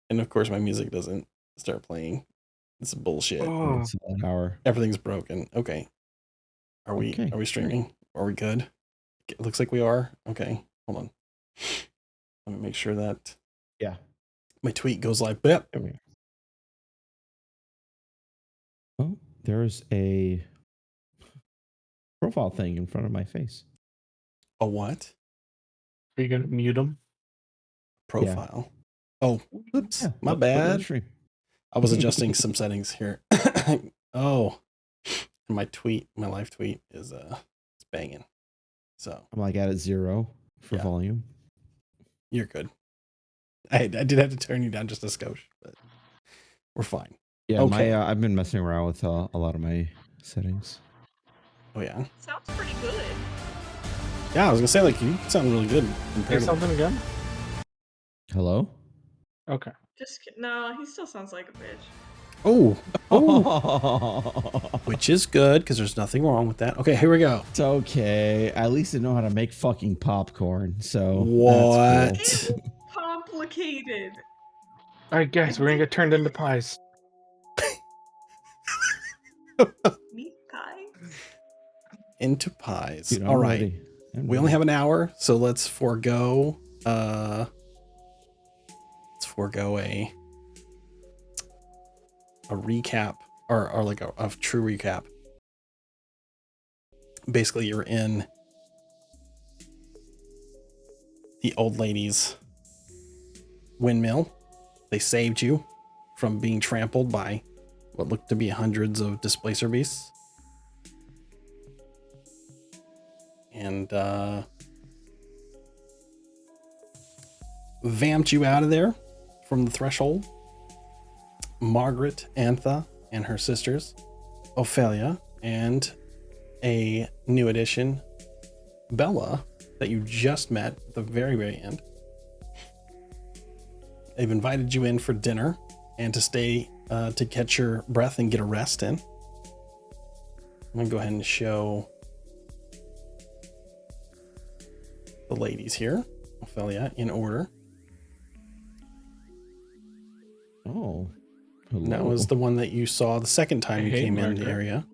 And of course, my music doesn't start playing. It's bullshit. Oh, It's an hour. Everything's broken. Okay. Are we Okay. streaming? Are we good? It looks like we are. Okay. Hold on. Let me make sure that Yeah. my tweet goes live. Yep. There we go. Oh, there's a profile thing in front of my face. A what? are you gonna mute him? Profile. Oh, oops. Yeah, My look at the bad. stream. I was adjusting some settings here. Oh. And my live tweet is it's banging. So I'm like at 0 for Yeah. volume. you're good. I did have to turn you down just a skosh, but we're fine. Yeah, Okay. I've been messing around with a lot of my settings. Oh yeah. Sounds pretty good. Yeah, I was gonna say like you sound really good Say compared to something again? Hello? Okay. No, he still sounds like a bitch. Oh. Which is good because there's nothing wrong with that. Okay, here we go. It's okay. At least I know how to make fucking popcorn. So What? that's cool. It's complicated. All right, guys, we're gonna get turned into pies. Meat pie? Into pies. Dude, I'm All right. ready. We only have an hour, so let's forego a recap or like a true recap. Basically, you're in the old lady's windmill. They saved you from being trampled by what looked to be hundreds of displacer beasts. And vamped you out of there from the threshold. Margaret, Antha, and her sisters, Ophelia, and a new addition, Bella, that you just met at the very, very end. They've invited you in for dinner and to stay to catch your breath and get a rest in. I'm gonna go ahead and show the ladies here, Ophelia, in order. Oh. Hello. And that was the one that you saw the second time you Hey, came in Margaret. the area.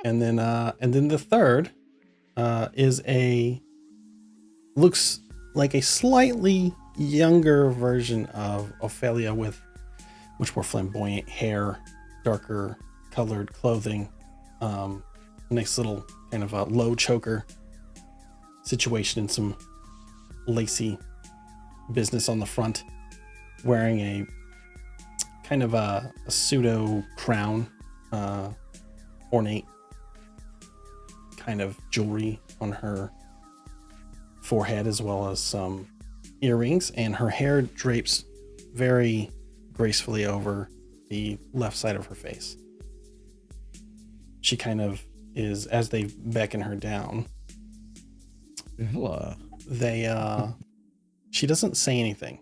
And then the third is looks like a slightly younger version of Ophelia with much more flamboyant hair, darker colored clothing, nice little kind of a low choker situation and some lacy business on the front, wearing a kind of a pseudo crown, ornate kind of jewelry on her forehead, as well as some earrings, and her hair drapes very gracefully over the left side of her face. She kind of is, as they beckon her down, Hello. she doesn't say anything,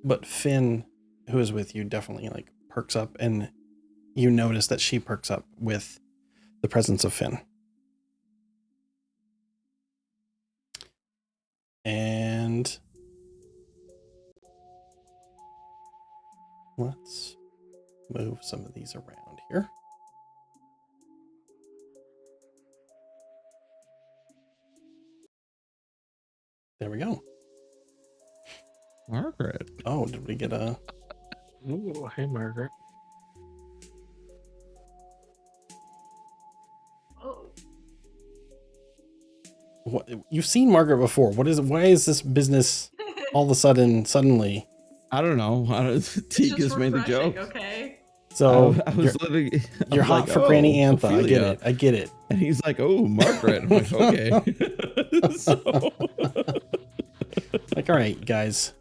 but Finn, who is with you, definitely like perks up, and you notice that she perks up with the presence of Finn. And let's move some of these around here. There we go. Margaret. Oh, did we get a... Ooh, hey, Margaret. Oh, What, you've seen Margaret before. Why is this business all of a suddenly? I don't know. it's T just just made the refreshing, joke. okay? So I was literally. I you're was hot like, for oh, Granny Antha. Ophelia. I get it. And he's like, oh, Margaret. I'm like, okay. So, Like, all right, guys,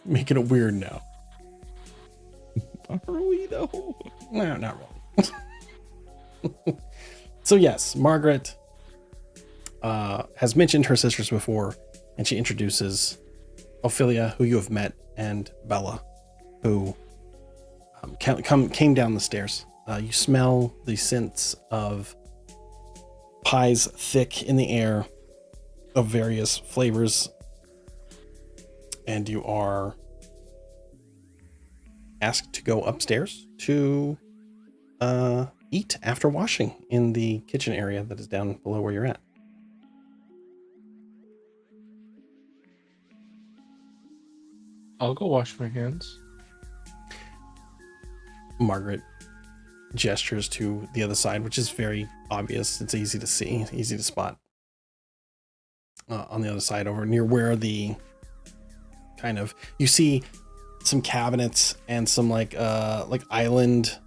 making it weird now. are we though? No, not really. So yes, Margaret has mentioned her sisters before, and she introduces Ophelia, who you have met, and Bella, who came down the stairs. You smell the scents of pies thick in the air of various flavors. and you are asked to go upstairs to eat after washing in the kitchen area that is down below where you're at. I'll go wash my hands. Margaret gestures to the other side, which is very obvious. It's easy to see, easy to spot. On the other side, over near where the kind of, you see some cabinets and some like island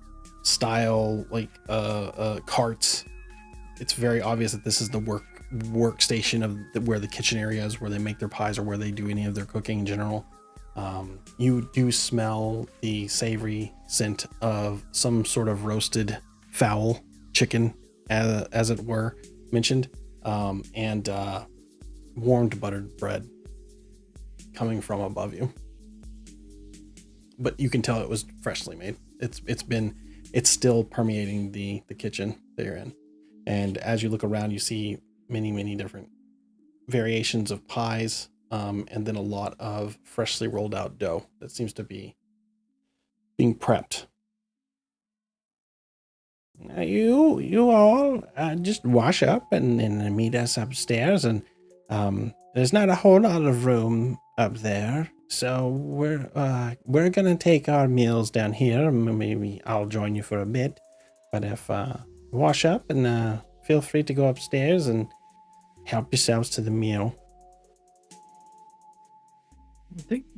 style carts. It's very obvious that this is the workstation of where the kitchen area is, where they make their pies or where they do any of their cooking in general. You do smell the savory scent of some sort of roasted fowl, chicken, as it were mentioned, and warmed buttered bread coming from above you. But you can tell it was freshly made. It's still permeating the kitchen that you're in. And as you look around, you see many different variations of pies, and then a lot of freshly rolled out dough that seems to be being prepped. Now you all just wash up and meet us upstairs, and there's not a whole lot of room up there, so we're gonna take our meals down here. Maybe I'll join you for a bit, but if wash up and feel free to go upstairs and help yourselves to the meal.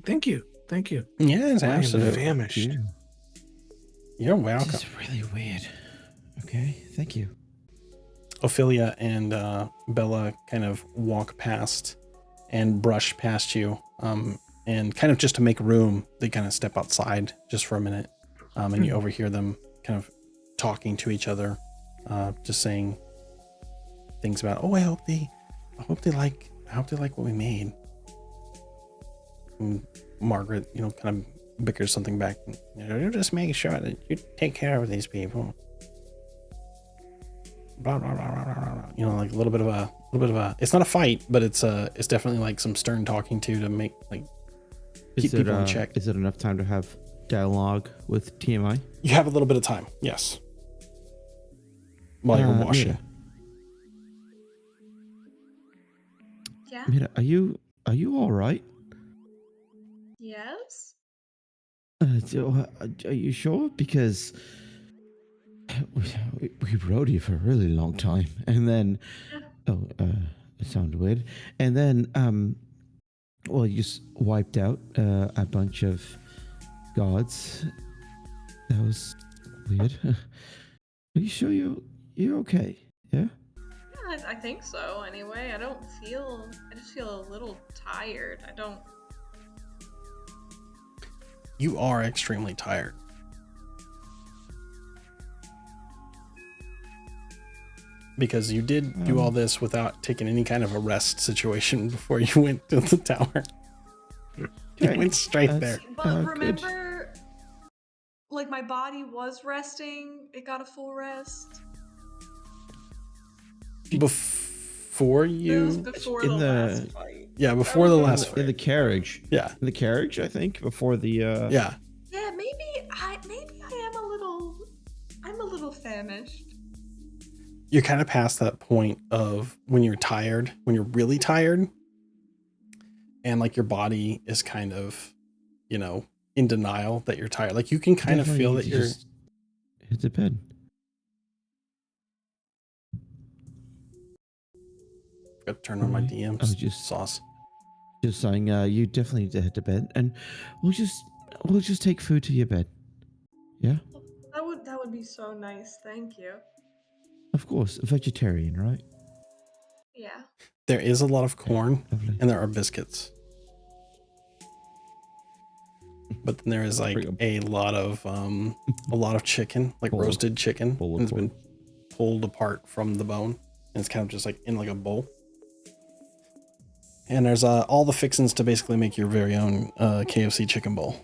Thank you. Yes, I am absolutely. famished. You're welcome. This is really weird. Okay, thank you. Ophelia and Bella kind of walk past and brush past you, and kind of just to make room, they kind of step outside just for a minute, and you overhear them kind of talking to each other, just saying things about, I hope they like what we made. And Margaret, kind of bickers something back. You're just making sure that you take care of these people. Blah, blah, blah, blah, blah, blah. Like a little bit of a. It's not a fight, but it's definitely like some stern talking to make keep people in check. Is it enough time to have dialogue with TMI? You have a little bit of time, yes. While you're washing. Yeah. Mira, are you all right? Yes. Are you sure? Because we rode you for a really long time, and then it sounded weird, and then you just wiped out a bunch of guards. That was weird. Are you sure you're okay? Yeah. Yeah, I think so. Anyway, I just feel a little tired. You are extremely tired. Because you did do all this without taking any kind of a rest situation before you went to the tower. You went straight there. But remember, like my body was resting. It got a full rest. Before you... It was before in the the- last fight. Yeah, before the Okay. last In fight. the carriage. Yeah. In the carriage, I think, before the Yeah. Yeah, maybe I am I'm a little famished. You're kind of past that point of when you're tired, when you're really tired, and like your body is kind of, in denial that you're tired. Like you can kind of feel that you're... just hit the bed. Got to turn on my I DM was just- sauce. Just saying, you definitely need to head to bed, and we'll just take food to your bed. Yeah, That would be so nice. Thank you. of course, a vegetarian, right? Yeah. There is a lot of corn Lovely. and there are biscuits. But then there is like a lot of chicken, like Bowl. roasted chicken. Bowl of And it's corn. been pulled apart from the bone. And it's kind of just like in like a bowl. And there's all the fixings to basically make your very own KFC chicken bowl.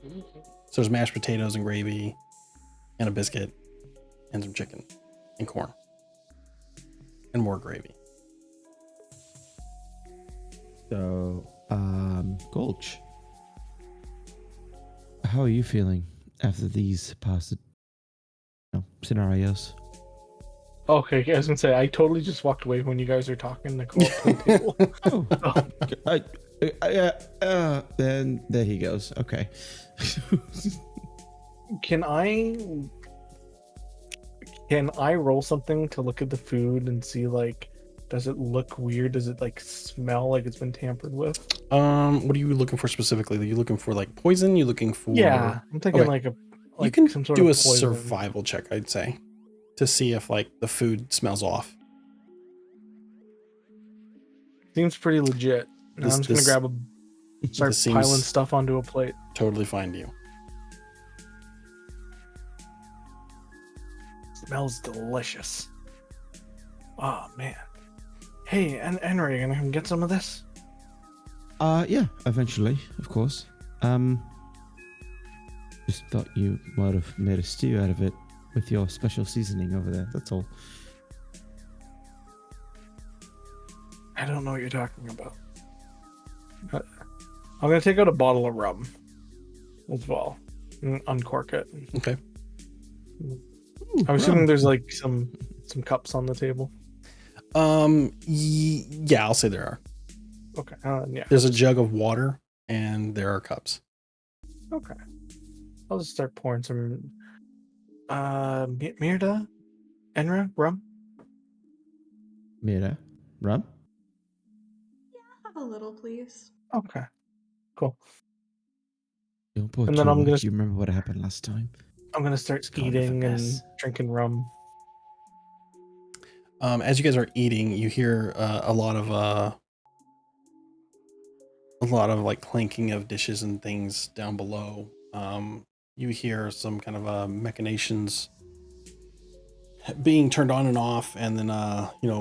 So there's mashed potatoes and gravy and a biscuit and some chicken and corn and more gravy. So, Gulch. How are you feeling after these past scenarios? Okay, I was gonna say I totally just walked away when you guys are talking to go up to the table. Then there he goes. Okay. Can I roll something to look at the food and see, like, does it look weird? Does it like smell like it's been tampered with? What are you looking for specifically? Are you looking for like poison? You looking for? Yeah, I'm thinking Okay. like You can some sort do of a poison. survival check, I'd say, to see if like the food smells off. Seems pretty legit. Now I'm just gonna grab start this seems piling stuff onto a plate. totally fine to you. Smells delicious. Oh man. Hey, Henry, gonna come get some of this? Yeah, eventually, of course. Just thought you might have made a stew out of it with your special seasoning over there. That's all. I don't know what you're talking about. I'm gonna take out a bottle of rum as well and uncork it. Okay. I'm assuming there's like some cups on the table. Yeah, I'll say there are. Okay. Yeah. There's a jug of water and there are cups. Okay. I'll just start pouring some. Mirda, Enra, rum. Mira, rum. Have a little, please. Okay. Cool. Don't pour And too then I'm much. gonna You remember what happened last time? I'm gonna start Call me for eating and this. drinking rum. As you guys are eating, you hear a lot of like clanking of dishes and things down below. You hear some kind of machinations being turned on and off, and then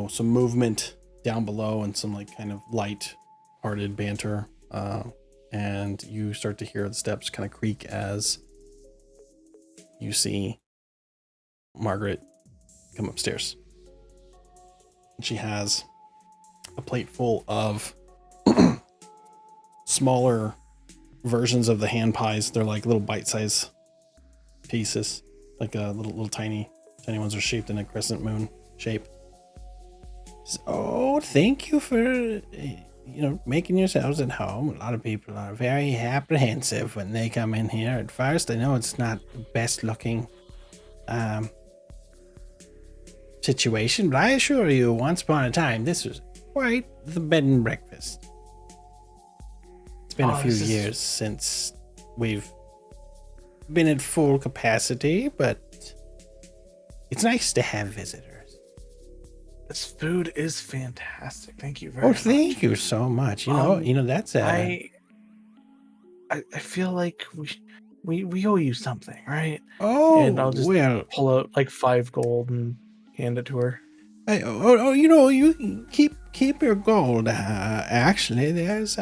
some movement down below and some like kind of light-hearted banter. And you start to hear the steps kind of creak as you see Margaret come upstairs. She has a plate full of smaller versions of the hand pies. They're like little bite-sized pieces, like little tiny ones are shaped in a crescent moon shape. Oh, thank you for making yourselves at home. A lot of people are very apprehensive when they come in here at first. I know it's not the best looking situation, but I assure you, once upon a time, this was quite the bed and breakfast. It's been a few years since we've been at full capacity, but it's nice to have visitors. This food is fantastic. Thank you very much. Oh, thank you so much. That's I feel like we owe you something, right? Oh, and I'll just pull out like 5 gold and hand it to her. You keep your gold. Actually, there's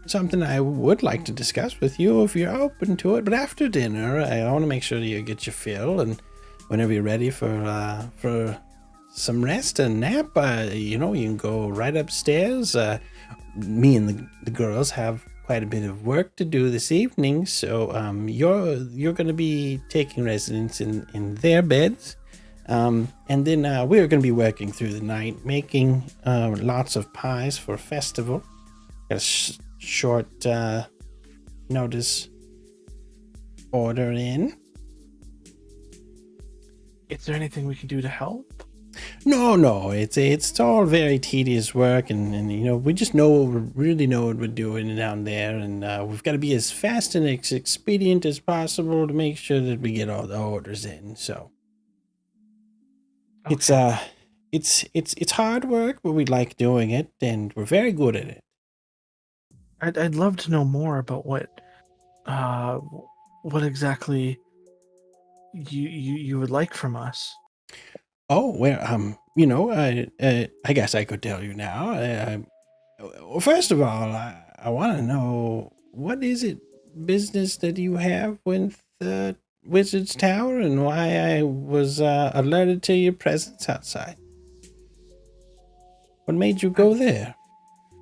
something I would like to discuss with you if you're open to it. But after dinner, I want to make sure that you get your fill, and whenever you're ready for some rest and nap, you can go right upstairs. Me and the girls have quite a bit of work to do this evening, so you're going to be taking residence in their beds. And then we're going to be working through the night, making lots of pies for a festival. Got a short notice order in. Is there anything we can do to help? No, it's all very tedious work, and we just really know what we're doing down there, and we've got to be as fast and as expedient as possible to make sure that we get all the orders in. So. Okay. It's hard work, but we like doing it, and we're very good at it. I'd love to know more about what exactly you would like from us. Oh, well, I guess I could tell you now. Well, first of all, I want to know, what is it business that you have with Wizard's Tower, and why I was alerted to your presence outside. What made you go there?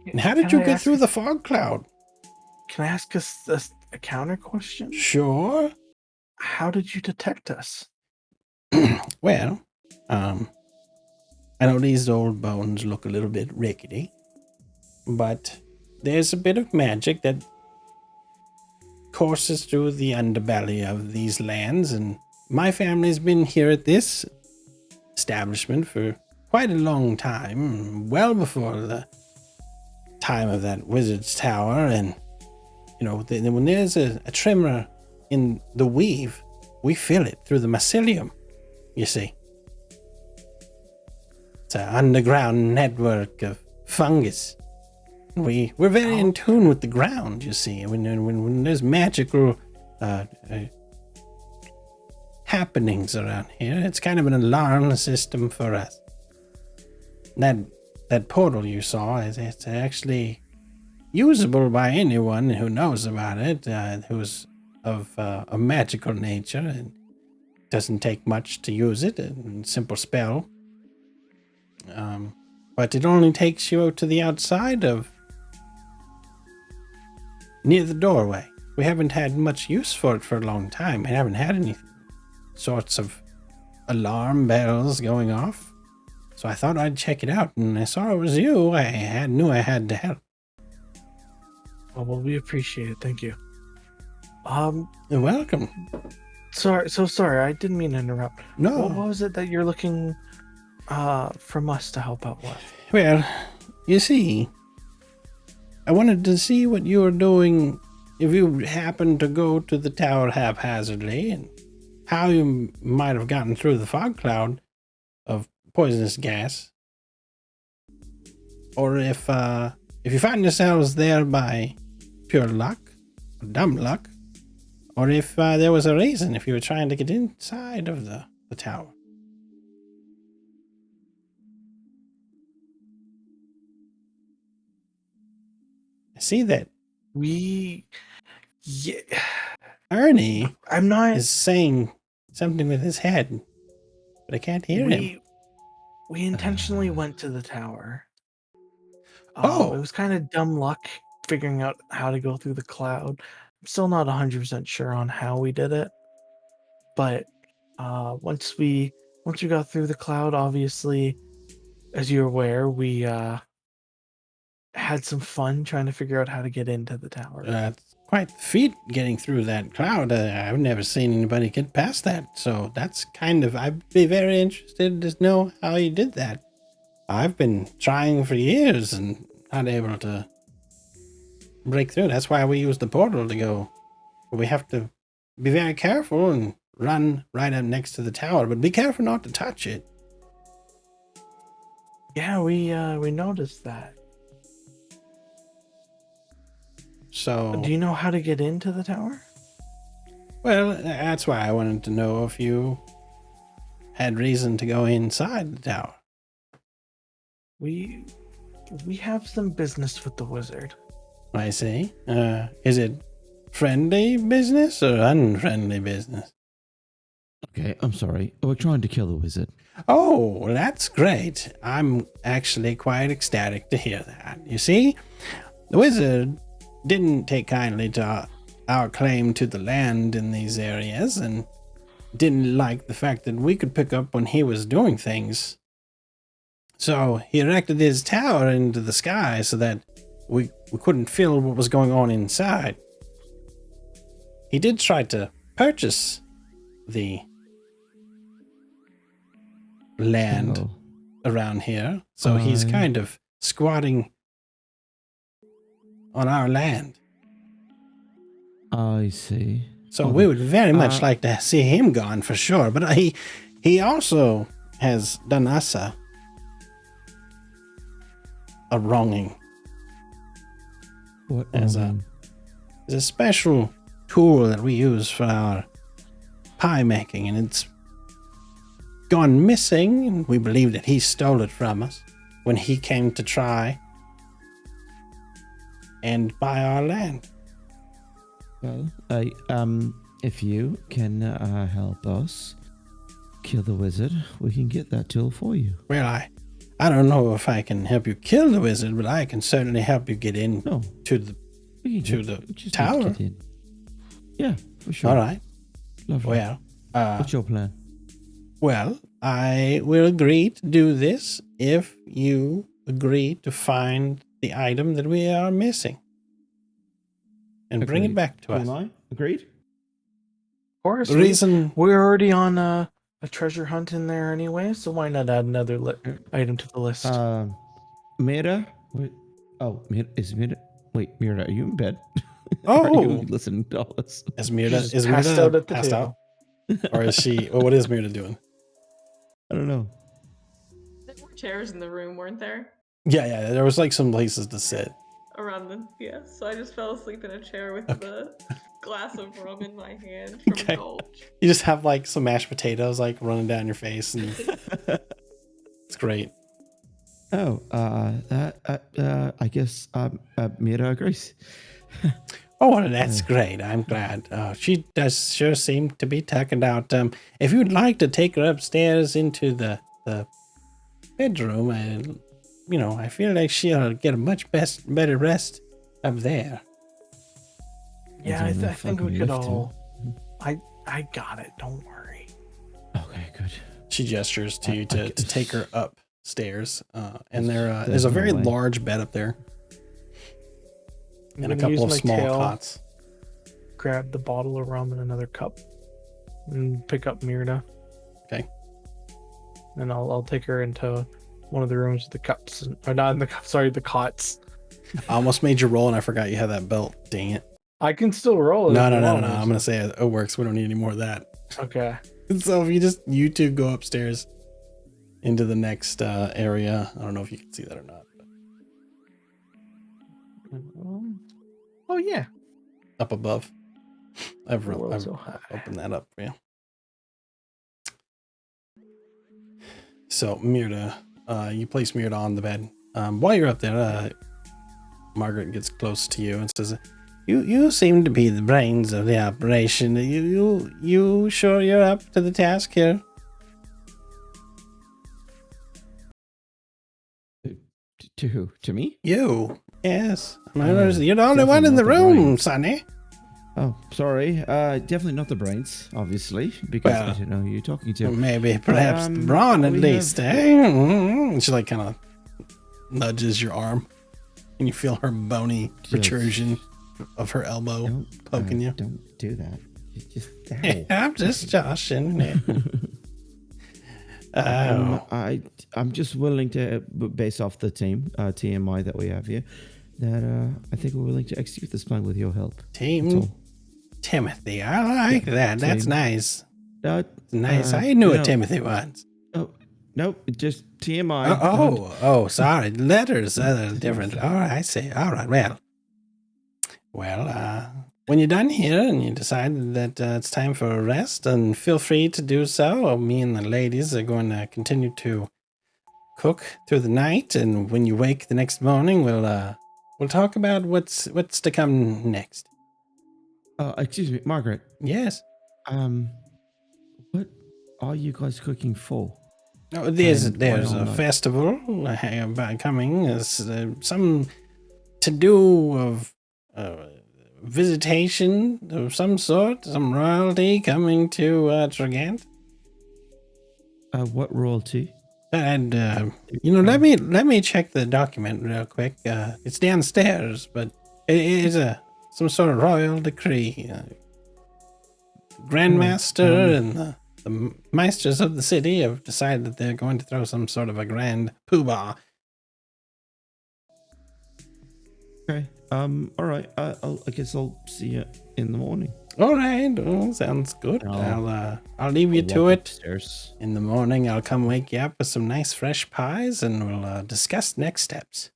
And how did you get through the fog cloud? can I ask us a counter question? Sure. How did you detect us? Well, I know these old bones look a little bit rickety, but there's a bit of magic that courses through the underbelly of these lands, and my family's been here at this establishment for quite a long time, well before the time of that wizard's tower. And when there's a tremor in the weave, we feel it through the mycelium, you see. It's an underground network of fungus. We're very in tune with the ground, you see. When there's magical happenings around here, it's kind of an alarm system for us. That portal you saw, it's actually usable by anyone who knows about it, who's of a magical nature. It doesn't take much to use it, a simple spell. But it only takes you to the outside of near the doorway. We haven't had much use for it for a long time. We haven't had any sorts of alarm bells going off. So I thought I'd check it out, and I saw it was you. I knew I had to help. Oh, well, we appreciate it. Thank you. You're welcome. Sorry. I didn't mean to interrupt. No. What was it that you're looking from us to help out with? Well, you see, I wanted to see what you were doing if you happened to go to the tower haphazardly, and how you might have gotten through the fog cloud of poisonous gas. Or if you find yourselves there by pure luck, or dumb luck, or if there was a reason, if you were trying to get inside of the tower. I see that Ernie I'm not. is saying something with his head, but I can't hear him. We intentionally went to the tower. Oh. It was kind of dumb luck figuring out how to go through the cloud. I'm still not 100% sure on how we did it, but once we got through the cloud, obviously, as you're aware, we had some fun trying to figure out how to get into the tower. It's quite the feat getting through that cloud. I've never seen anybody get past that, so that's I'd be very interested to know how you did that. I've been trying for years and not able to break through. That's why we use the portal to go. We have to be very careful and run right up next to the tower, but be careful not to touch it. Yeah, we noticed that. So, do you know how to get into the tower? Well, that's why I wanted to know if you had reason to go inside the tower. We have some business with the wizard. I see. Is it friendly business or unfriendly business? Okay, I'm sorry. We're trying to kill the wizard. Oh, that's great. I'm actually quite ecstatic to hear that. You see, the wizard didn't take kindly to our claim to the land in these areas, and didn't like the fact that we could pick up when he was doing things. So he erected his tower into the sky so that we couldn't feel what was going on inside. He did try to purchase the land around here, so he's kind of squatting on our land. I see. So we would very much like to see him gone for sure, but he also has done us a wronging. What as a special tool that we use for our pie making, and it's gone missing, and we believe that he stole it from us when he came to try and buy our land. Well, if you can help us kill the wizard, we can get that tool for you. Well, I don't know if I can help you kill the wizard, but I can certainly help you get in to the We To can the we just need to tower? get in. Yeah, for sure. All right. Lovely. Well, What's your plan? well, I will agree to do this if you agree to find the item that we are missing and bring it Agreed. back to us. TMI? Agreed? Of course, The reason, we're already on a treasure hunt in there anyway, so why not add another item to the list? Mira? Wait. Oh, Mira, is Mira? Wait, Mira, are you in bed? Are oh, you listening to all this? is She Mirda just is passed Mirda out at the passed table. out, or is she? Well, what is Mirda doing? I don't know. There were chairs in the room, weren't there? Yeah. There was like some places to sit. Around the so I just fell asleep in a chair with the glass of rum in my hand from Okay. Gulch. You just have like some mashed potatoes like running down your face, and it's great. Oh, I guess Mira agrees. Oh, well, that's great. I'm glad. She does sure seem to be tuckered out. If you'd like to take her upstairs into the bedroom, I feel like she'll get a much better rest up there. Yeah, don't know I if think can we could lift him. all. I got it. Don't worry. Okay, good. She gestures to you to take her upstairs, and there's There's a no very way. large bed up there, I'm and a gonna couple of use my small tail, cots. grab the bottle of rum and another cup, and pick up Mirda. Okay. And I'll take her into one of the rooms with the cups, or not in the cups. Sorry, the cots. I almost made you roll, and I forgot you had that belt. Dang it! I can still roll it. No. if you want I'm me gonna say it works. We don't need any more of that. to. Okay. So if you two go upstairs into the next area, I don't know if you can see that or not. Oh yeah. Up above, I've The world's I've so high. opened that up for you. So Mirda, you place Mirda on the bed. While you're up there, Margaret gets close to you and says, "You seem to be the brains of the operation. You sure you're up to the task here?" To who? To me? You, yes. You're the only definitely one in not the the room, brains. Sonny. Oh, sorry. Definitely not the brains, obviously, because I Well, didn't know who you're talking to. Maybe, perhaps the Um, brawn at we least, have- eh? And she like kind of nudges your arm, and you feel her bony Just- protrusion of her elbow Don't poking you. Don't do that. Just ow. I'm just joshing. I'm just willing to, based off the TMI that we have here, that I think we're willing to execute this plan with your help. That's Team all. Timothy. I like that. That's Team. nice. Uh, Nice. uh, I knew a no. Timothy once. Oh, nope, just TMI. Sorry. Letters are different. All right, I see. All right. Well, when you're done here and you decide that it's time for a rest, and feel free to do so. Me and the ladies are going to continue to cook through the night, and when you wake the next morning, we'll talk about what's to come next. Excuse me, Margaret. Yes. What are you guys cooking for? Oh, there's And why all a night? festival coming. There's some to do of visitation of some sort. Some royalty coming to Tragant. What royalty? And let me check the document real quick. It's downstairs, but it is some sort of royal decree. Grandmaster and the meisters of the city have decided that they're going to throw some sort of a grand poobah. Okay. All right. I guess I'll see you in the morning. All right, well, sounds good. I'll leave you to it. Upstairs. In the morning, I'll come wake you up with some nice fresh pies, and we'll discuss next steps.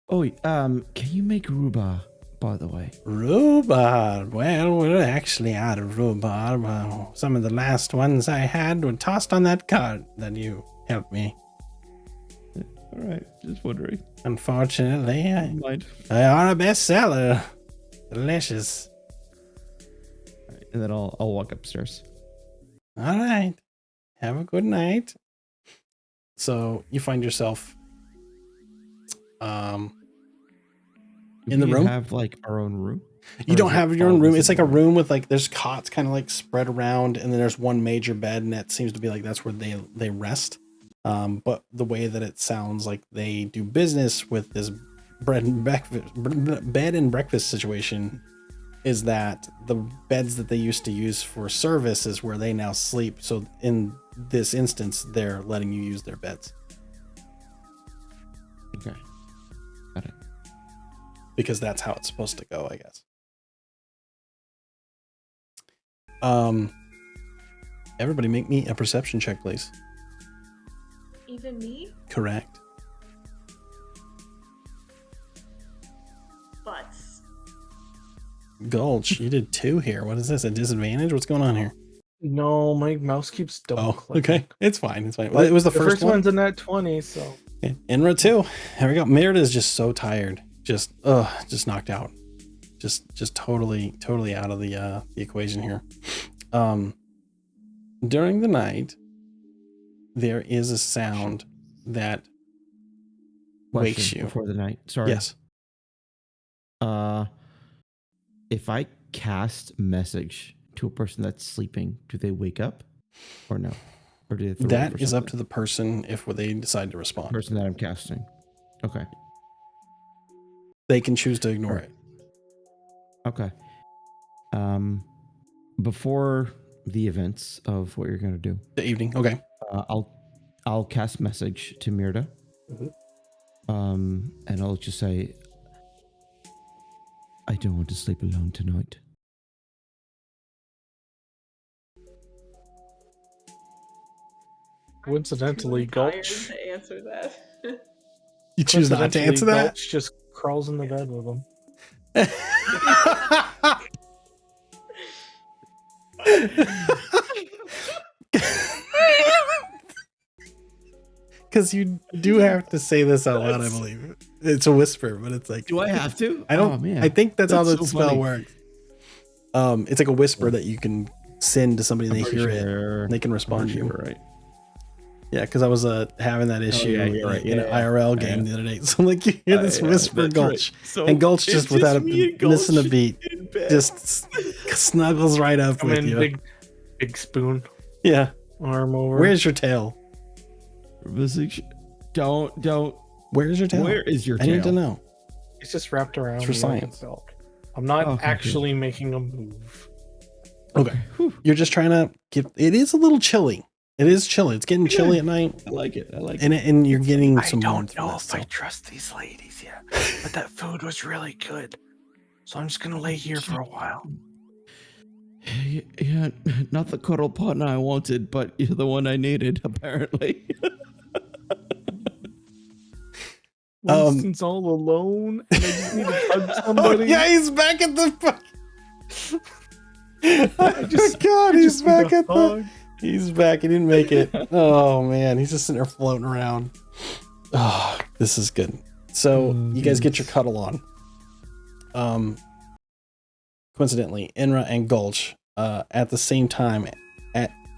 Oh, can you make rhubarb, by the way? Rhubarb. Well, we're actually out of rhubarb. Some of the last ones I had were tossed on that cart that you helped me. All right. Just wondering. Unfortunately, Mind. they are a bestseller. Delicious. And then I'll walk upstairs. All right. Have a good night. So you find yourself in the We room. have like our own room. You Or don't is it have your all own room. the It's same like a room with like there's cots kind of like spread around, and then there's one major bed, and that seems to be like that's where they rest. But the way that it sounds like they do business with this bed and breakfast situation is that the beds that they used to use for service is where they now sleep. So in this instance, they're letting you use their beds Okay. Got it. because that's how it's supposed to go, I guess. Everybody make me a perception check, please. Even me? Correct. Butts. Gulch, you did 2 here. What is this? A disadvantage? What's going on here? No, my mouse keeps double Oh, clicking. okay. It's fine. It's fine. Well, it was the first one. one's a net 20, so Okay. Enra 2. Here we go. Merida is just so tired. Just knocked out. Just totally out of the equation here. During the night, there is a sound that wakes Question you. before the night. Sorry. Yes. If I cast message to a person that's sleeping, do they wake up or no? Or do they have to roll That for is up something? to the person if they decide to respond. Person that I'm casting. Okay. They can choose to ignore Alright. it. Okay. Before the events of what you're gonna do, The evening. Okay. I'll cast message to Mirda. And I'll just say, I don't want to sleep alone tonight. coincidentally, I'm too tired Gulch. to answer that. You choose not to answer that? Gulch just crawls in the bed with him. Because you do have to say this out loud, I believe. It's a whisper, but it's like. Do I have to? I don't. Oh, man. I think that's how the so spell funny. works. It's like a whisper that you can send to somebody and they hear it. And they can respond to you. Right. Yeah, because I was having that issue yeah, you're right. in an Yeah, yeah. IRL game the other day. So like you hear this whisper, that's Gulch, right. So and Gulch it's just without me and missing a Gulch beat, in bed. just snuggles right up Come with in, you. big spoon, Yeah. arm over. Where's your tail? Message. Don't. Where's your tail? Where is your I tail? need to know. It's just wrapped around. It's for me like a science. belt. I'm not Okay, actually making a move. Okay. Whew. You're just trying to get. It is a little chilly. It is chilly. It's getting chilly at night, I like it. and you're getting I some don't warmth from know this, if I so- trust these ladies yet, but that food was really good. So I'm just gonna lay here for a while. Yeah, not the cuddle partner I wanted, but you're the one I needed, apparently. Winston's all alone, and I just need to hug somebody. Oh, yeah, he's back at the. Oh just- God, I he's just back need a at the. hug. He's back. He didn't make it. Oh man, he's just sitting there floating around. Oh, this is good. So you guys get your cuddle on. Coincidentally, Enra and Gulch, at the same time,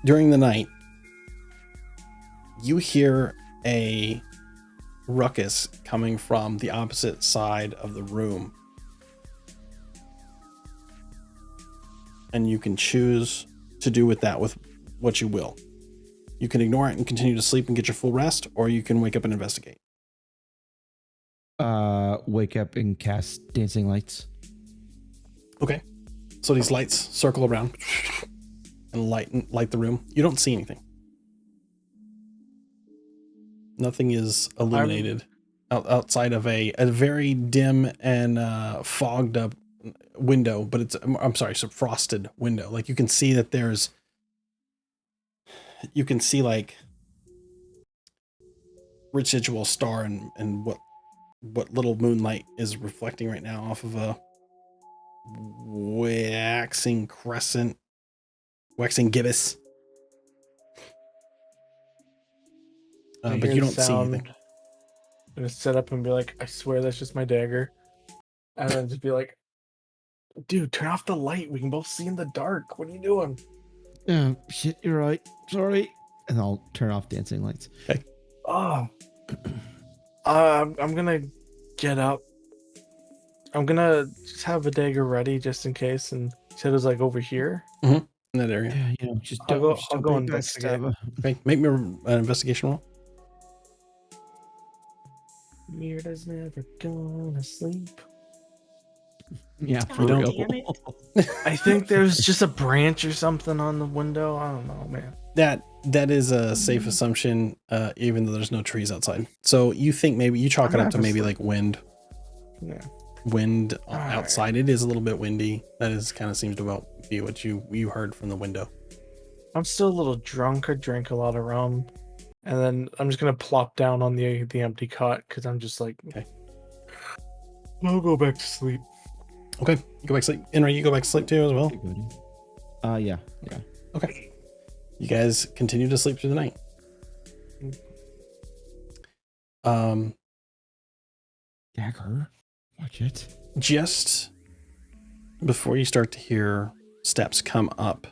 during the night, you hear a ruckus coming from the opposite side of the room, and you can choose to do with that with what you will. You can ignore it and continue to sleep and get your full rest, or you can wake up and investigate. Wake up and cast dancing lights. Okay. So these lights circle around and light the room. You don't see anything. Nothing is illuminated outside of a very dim and fogged up window, but it's a frosted window. Like you can see that you can see like residual star and what little moonlight is reflecting right now off of a waxing gibbous. I But hear you the don't see sound. anything. I'm gonna sit up and be like, I swear that's just my dagger. And then just be like, dude, turn off the light. We can both see in the dark. What are you doing? Yeah, shit, you're right. Sorry. And I'll turn off dancing lights. Oh. I'm gonna get up, I'm gonna just have a dagger ready just in case. And you said it was like over here. In that area. Yeah, you know, just I'll don't go. I'll stop go it back investigate. together. Okay, make me an investigation roll. Mirda's never gonna sleep. Yeah, Oh, for don't- real. damn it. I think there's just a branch or something on the window. I don't know, man. That is a safe assumption, even though there's no trees outside. So you think maybe you chalk I'm it up to half maybe asleep. like wind. Yeah. Wind Alright. outside. It is a little bit windy. That is kind of seems to be what you heard from the window. I'm still a little drunk. I drank a lot of rum, and then I'm just gonna plop down on the empty cot because I'm just like, Okay. I'll go back to sleep. Okay, you go back to sleep. Inra, you go back to sleep too as well. Okay, buddy. Yeah. Okay. You guys continue to sleep through the night. Dagger. Watch it. Just before you start to hear steps come up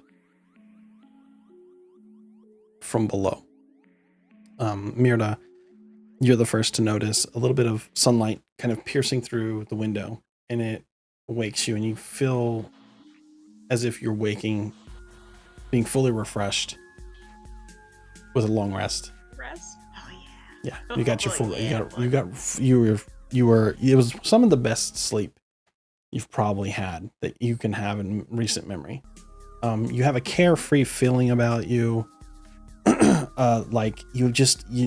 from below, Mirda, you're the first to notice a little bit of sunlight kind of piercing through the window, and it wakes you, and you feel as if you're waking, being fully refreshed with a long rest. Rest? Oh yeah. Yeah, you got your Oh, full. yeah, You were. It was some of the best sleep you've probably had that you can have in recent memory. You have a carefree feeling about you. Like you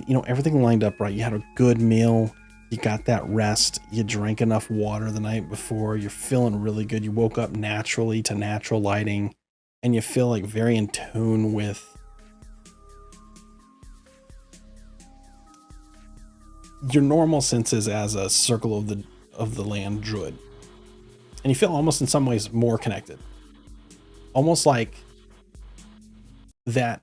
know everything lined up right. You had a good meal. You got that rest. You drank enough water the night before. You're feeling really good. You woke up naturally to natural lighting, and you feel like very in tune with your normal senses as a circle of the land druid. And you feel almost in some ways more connected. Almost like that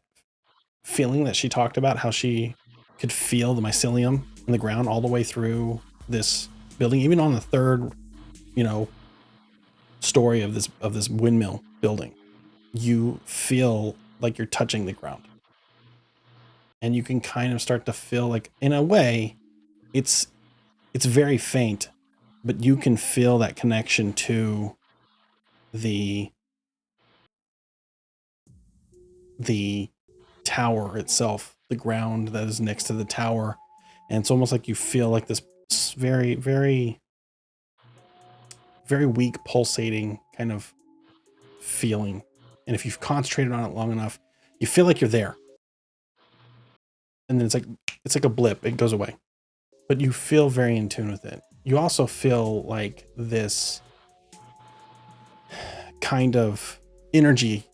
feeling that she talked about, how she could feel the mycelium in the ground all the way through this building, even on the third, story of this windmill building. You feel like you're touching the ground. And you can kind of start to feel like, in a way, it's very faint, but you can feel that connection to the tower itself, the ground that is next to the tower. And it's almost like you feel like this very, very, very weak pulsating kind of feeling. And if you've concentrated on it long enough, you feel like you're there. And then it's like a blip, it goes away. But you feel very in tune with it. You also feel like this kind of energy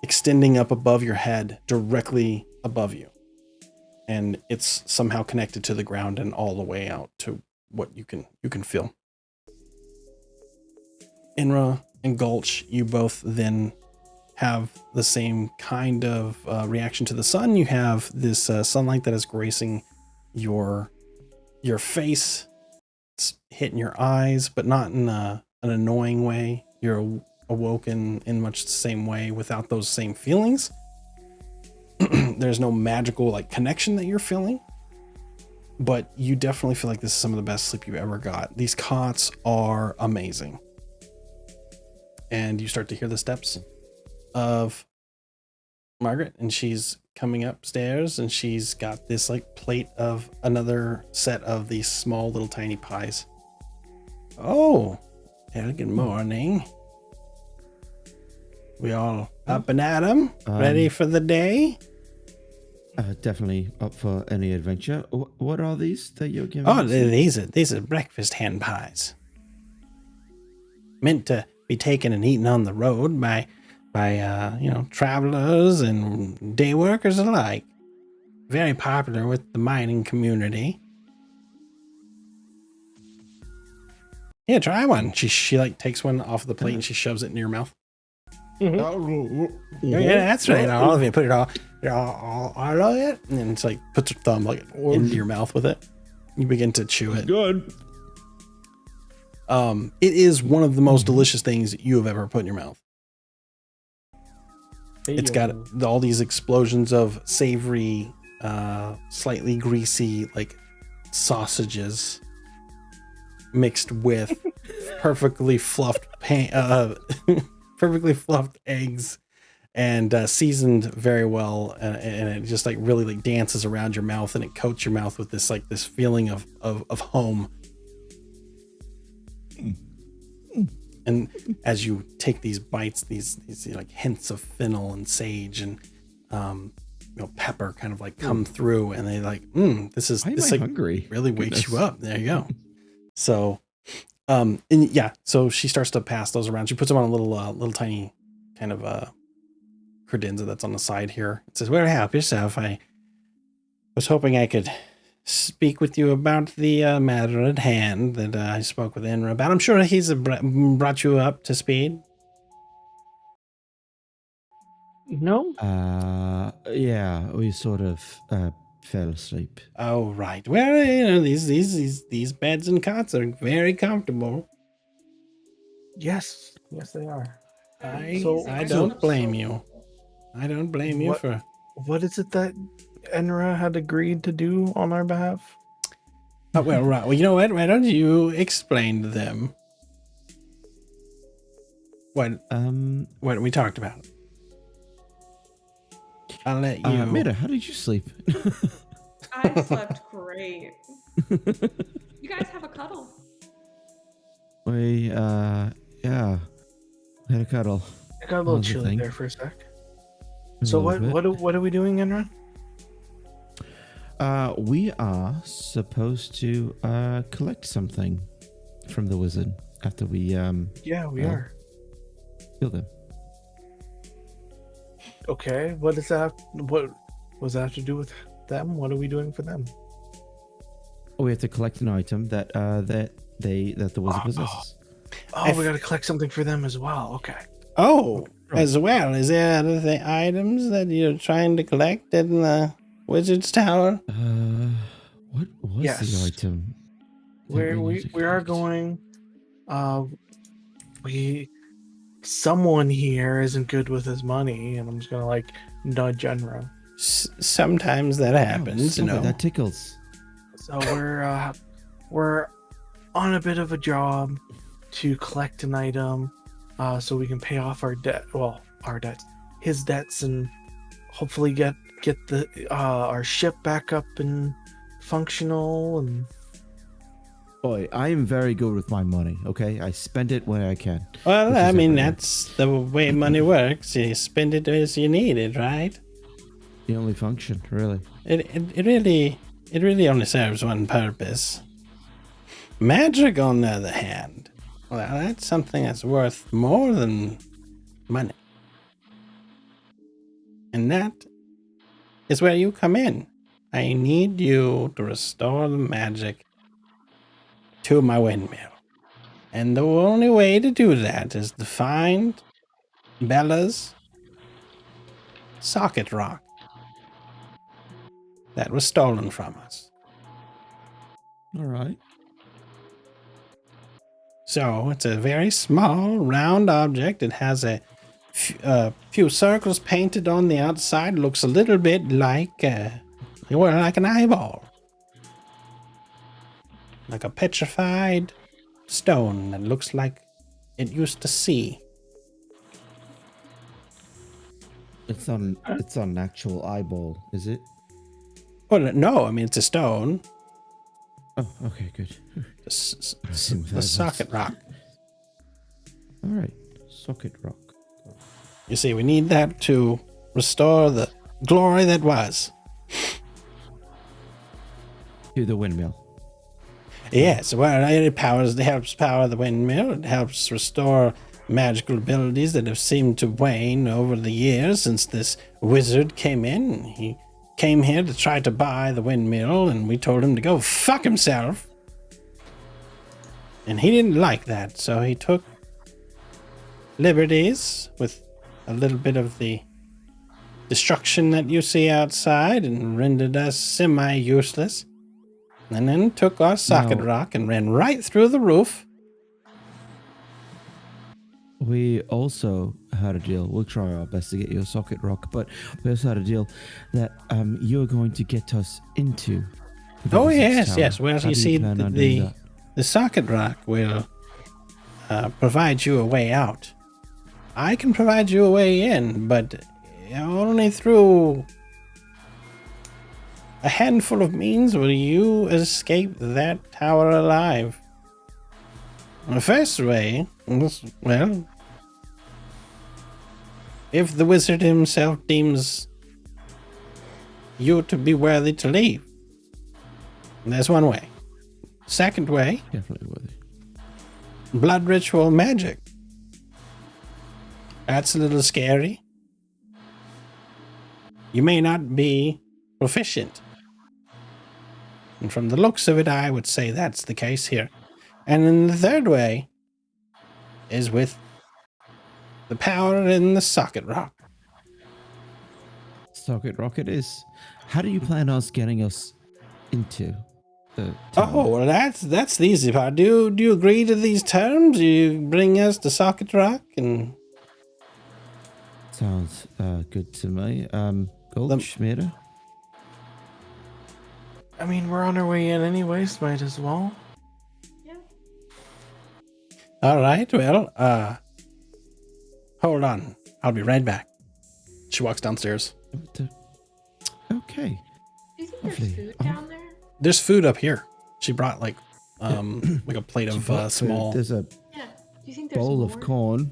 extending up above your head, directly above you. And it's somehow connected to the ground and all the way out to what you can feel. Inra and Gulch, you both then have the same kind of reaction to the sun. You have this sunlight that is gracing your face. It's hitting your eyes, but not in an annoying way. You're awoken in much the same way without those same feelings. There's no magical connection that you're feeling, but you definitely feel like this is some of the best sleep you've ever got. These cots are amazing. And you start to hear the steps of Margaret, and she's coming upstairs, and she's got this plate of another set of these small little tiny pies. Oh, good morning. We all up and at 'em, ready for the day? Definitely up for any adventure. What are these that you're giving? Oh, us? these are breakfast hen pies. Meant to be taken and eaten on the road by travelers and day workers alike. Very popular with the mining community. Yeah, try one. She takes one off the plate and she shoves it into your mouth. Mhm. Yeah, that's right. All of it. Put it all of it, and then it's puts her thumb into your mouth with it. You begin to chew it. Good. It is one of the most delicious things you have ever put in your mouth. It's got all these explosions of savory, slightly greasy, sausages mixed with perfectly fluffed perfectly fluffed eggs and seasoned very well, and it just like really like dances around your mouth, and it coats your mouth with this like this feeling of home. And as you take these bites, these like hints of fennel and sage and pepper kind of like come through, and they like this like hungry? really wakes you up. There you go. So and yeah, so she starts to pass those around. She puts them on a little tiny kind of credenza that's on the side here. It says, "Well, help yourself. I was hoping I could speak with you about the matter at hand that I spoke with Enra about. I'm sure he's brought you up to speed." No. Yeah, we sort of fell asleep. Oh, right. Well, these beds and cots are very comfortable. Yes, they are. I don't blame you. I don't blame you for. What is it that Enra had agreed to do on our behalf? Oh, well, right. Well, you know what? Why don't you explain to them what we talked about? I'll let you. Mira, how did you sleep? I slept great. You guys have a cuddle. We yeah, had a cuddle. I got a little chilly there for a sec. So what are we doing, Enra? We are supposed to collect something from the wizard after we yeah, we are. kill them. Okay, what does that have to do with them? What are we doing for them? We have to collect an item that the wizard possesses. Oh, we got to collect something for them as well. Okay. Oh, as well. Is there other items that you're trying to collect in the wizard's tower? What was the item? We are going. Someone here isn't good with his money, and I'm just gonna like nudge Enra. Sometimes that happens. That tickles. So we're on a bit of a job to collect an item, so we can pay off our debt. Well, our debts, his debts, and hopefully get the our ship back up and functional. And boy, I am very good with my money. Okay, I spend it when I can. Well, I mean that's the way money works. You spend it as you need it, right? The only function, really. It really only serves one purpose. Magic, on the other hand, well, that's something that's worth more than money. And that is where you come in. I need you to restore the magic to my windmill. And the only way to do that is to find Bella's socket rock that was stolen from us. All right. So it's a very small, round object. It has a few circles painted on the outside. It looks a little bit like an eyeball. Like a petrified stone that looks like it used to see. It's not an actual eyeball, is it? Well, no, I mean, it's a stone. Oh, okay, good. The socket rock. All right, socket rock. You see, we need that to restore the glory that was. To the windmill. Yes, well, it helps power the windmill. It helps restore magical abilities that have seemed to wane over the years since this wizard came in. He came here to try to buy the windmill, and we told him to go fuck himself. And he didn't like that, so he took liberties with a little bit of the destruction that you see outside and rendered us semi-useless. And then took our socket rock and ran right through the roof. We also had a deal. We'll try our best to get you a socket rock, but we also had a deal that you're going to get us into. Oh yes, tower. Yes. Well, you see, the socket rock will provide you a way out. I can provide you a way in, but only through a handful of means will you escape that tower alive. The first way is, well, if the wizard himself deems you to be worthy to leave. There's one way. Second way, Definitely worthy. blood ritual magic. That's a little scary. You may not be proficient. And from the looks of it, I would say that's the case here. And then the third way is with the power in the socket rock. Socket rocket is. How do you plan on getting us into the tower? Oh, well, that's the easy part. Do you agree to these terms? You bring us the socket rock and Sounds good to me. Goldschmieder? I mean, we're on our way in anyways. Might as well. Yeah. all right. Well, hold on. I'll be right back. She walks downstairs. Okay. Do you think there's Lovely. food down there? There's food up here. She brought like a plate of small. There's a Yeah. Do you think there's bowl more? of corn.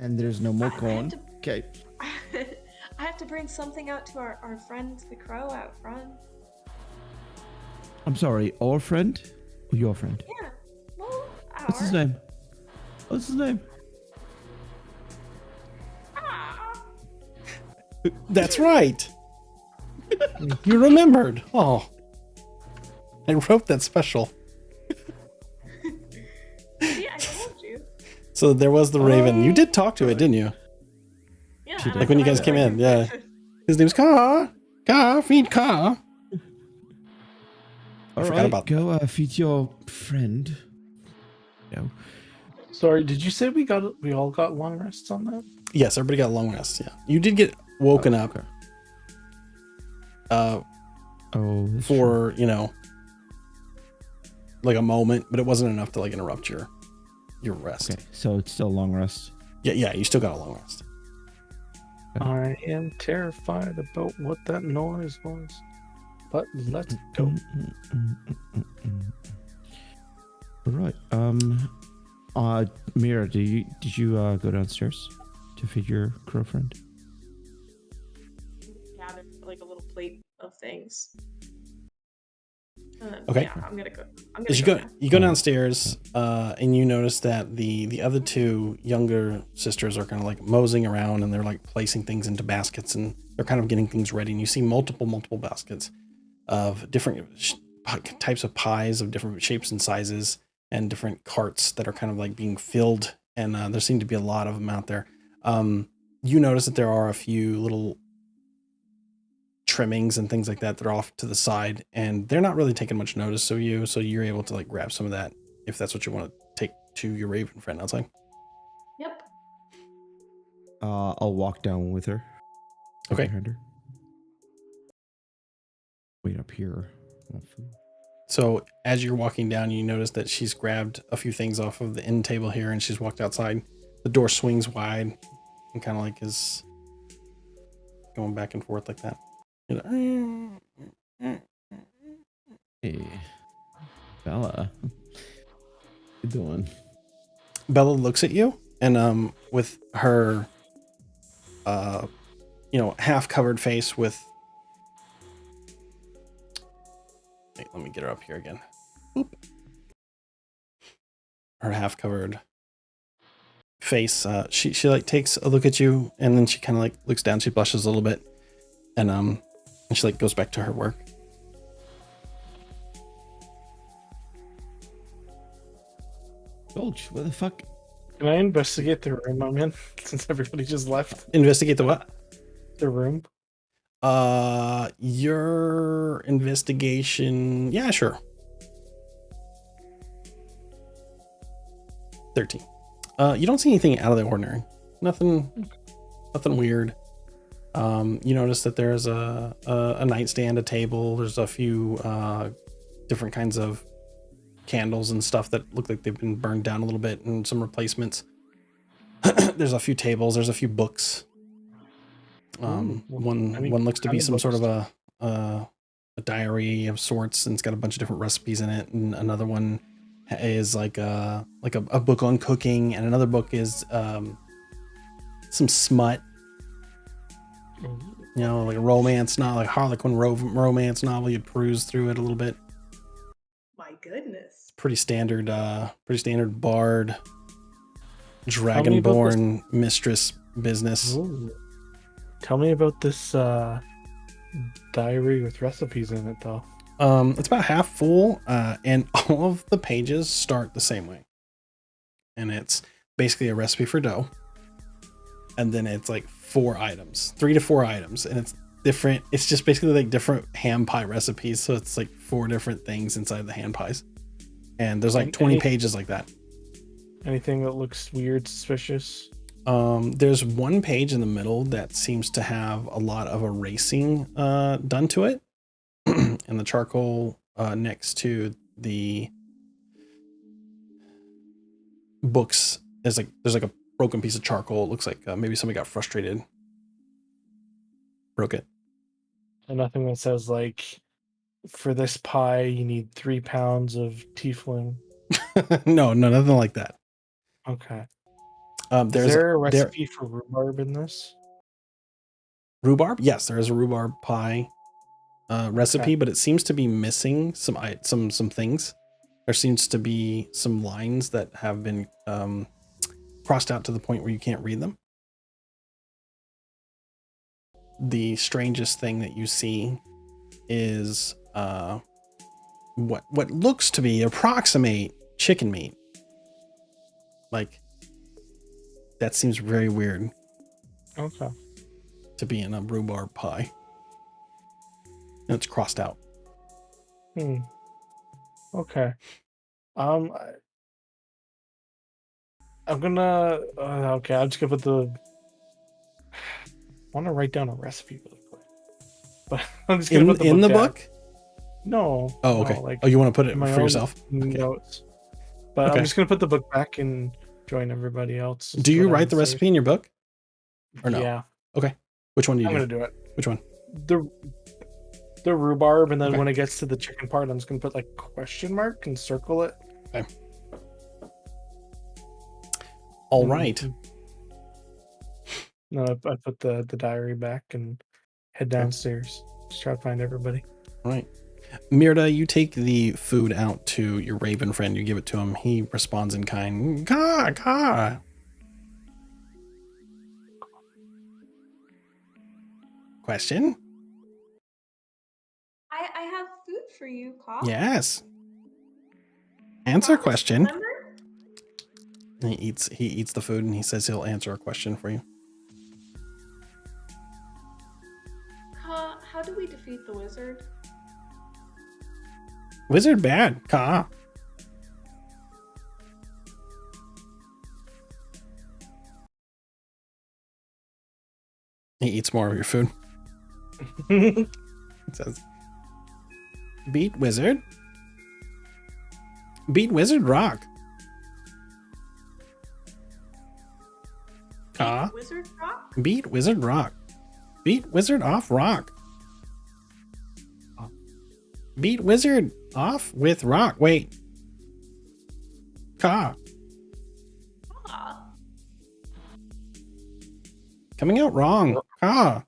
And there's no more I have corn. to- Okay. I have to bring something out to our friend the crow out front. I'm sorry, our friend? Or your friend? Yeah. Well, What's his ours. name? What's his name? Ah. That's right. You remembered. Oh, I wrote that special. See, I told you. So there was the raven. You did talk to it, didn't you? Yeah. She did. Like when you guys came in, yeah. His name's Car. Car, feed Car. All forgot right, about go feed your friend. No. Sorry, did you say we all got long rests on that? Yes, everybody got a long rest. Yeah, you did get woken up. Okay. Uh, Oh, that's for like a moment, but it wasn't enough to like interrupt your rest. true. Okay, so it's still a long rest. Yeah, you still got a long rest. I am terrified about what that noise was. But let's go. All right. Mira, did you go downstairs to feed your crow friend? Gather like a little plate of things. Okay. Yeah, I'm gonna go. As you go downstairs, and you notice that the other two younger sisters are kind of like moseying around, and they're like placing things into baskets, and they're kind of getting things ready. And you see multiple baskets of different types of pies of different shapes and sizes, and different carts that are kind of like being filled. And there seem to be a lot of them out there. You notice that there are a few little trimmings and things like that are off to the side, and they're not really taking much notice of you, so you're able to like grab some of that if that's what you want to take to your raven friend outside. Yep. I'll walk down with her. Okay. Behind her. Wait up here. I want food. So as you're walking down, you notice that she's grabbed a few things off of the end table here, and she's walked outside. The door swings wide and kind of like is going back and forth like that. You're like, Hey, Bella. How you doing? Bella looks at you, and with her half covered face with, wait, let me get her up here again. Oop. Her half covered face, she like takes a look at you, and then she kind of like looks down, she blushes a little bit, and she like goes back to her work. Gulch, what the fuck? Can I investigate the room I'm in since everybody just left Investigate the what? the room? Your investigation, yeah, sure. 13. You don't see anything out of the ordinary. Nothing weird. You notice that there's a nightstand, a table. There's a few different kinds of candles and stuff that look like they've been burned down a little bit, and some replacements. There's a few tables. There's a few books. Ooh, One looks to be kind of some sort of books? a diary of sorts, and it's got a bunch of different recipes in it. And another one is like a book on cooking, and another book is some smut. You know, like a romance novel, like Harlequin romance novel. You peruse through it a little bit. My goodness. Pretty standard bard, me about this. dragonborn mistress business. Ooh. Tell me about this diary with recipes in it, though. It's about half full, and all of the pages start the same way. And it's basically a recipe for dough. And then it's like 4 items, 3 to 4 items, and it's different. It's just basically like different ham pie recipes. So it's like 4 different things inside the ham pies. And there's like 20 pages like that. Anything that looks weird, suspicious? There's one page in the middle that seems to have a lot of erasing done to it. And the charcoal next to the books is like, there's like a broken piece of charcoal. It looks like maybe somebody got frustrated, broke it. And nothing that says like, for this pie you need 3 pounds of tiefling. No, nothing like that. Okay. Is there a recipe for rhubarb in this? Rhubarb? Yes, there is a rhubarb pie recipe, okay. But it seems to be missing some things. There seems to be some lines that have been crossed out to the point where you can't read them. The strangest thing that you see is what looks to be approximate chicken meat. Like, that seems very weird. Okay. To be in a rhubarb pie. And it's crossed out. Okay. I'm gonna okay, I'm just gonna put the I want to write down a recipe really quick. But I'm just gonna put the in book the down. book? No. Oh, okay. No, like, oh, you want to put it my for own yourself? Notes. But okay. I'm just gonna put the book back and join everybody else. Do you write the recipe in your book? Or no? Yeah. Okay. Which one do you do? I'm gonna do it. Which one? The rhubarb, and then when it gets to the chicken part, I'm just gonna put like question mark and circle it. Okay. All right. No, I put the diary back and head downstairs. Just try to find everybody. All right. Mirda, you take the food out to your raven friend. You give it to him. He responds in kind. Ka, ka. Question? I have food for you, Carl. Yes. Answer question. Remember? He eats the food and he says he'll answer a question for you. How do we defeat the wizard? Wizard bad. Ka. He eats more of your food. It says, beat wizard. Beat wizard rock. Ka. Beat wizard rock? Beat wizard rock. Beat wizard off rock. Beat wizard off with rock. Wait. Ka. Coming out wrong. Ka.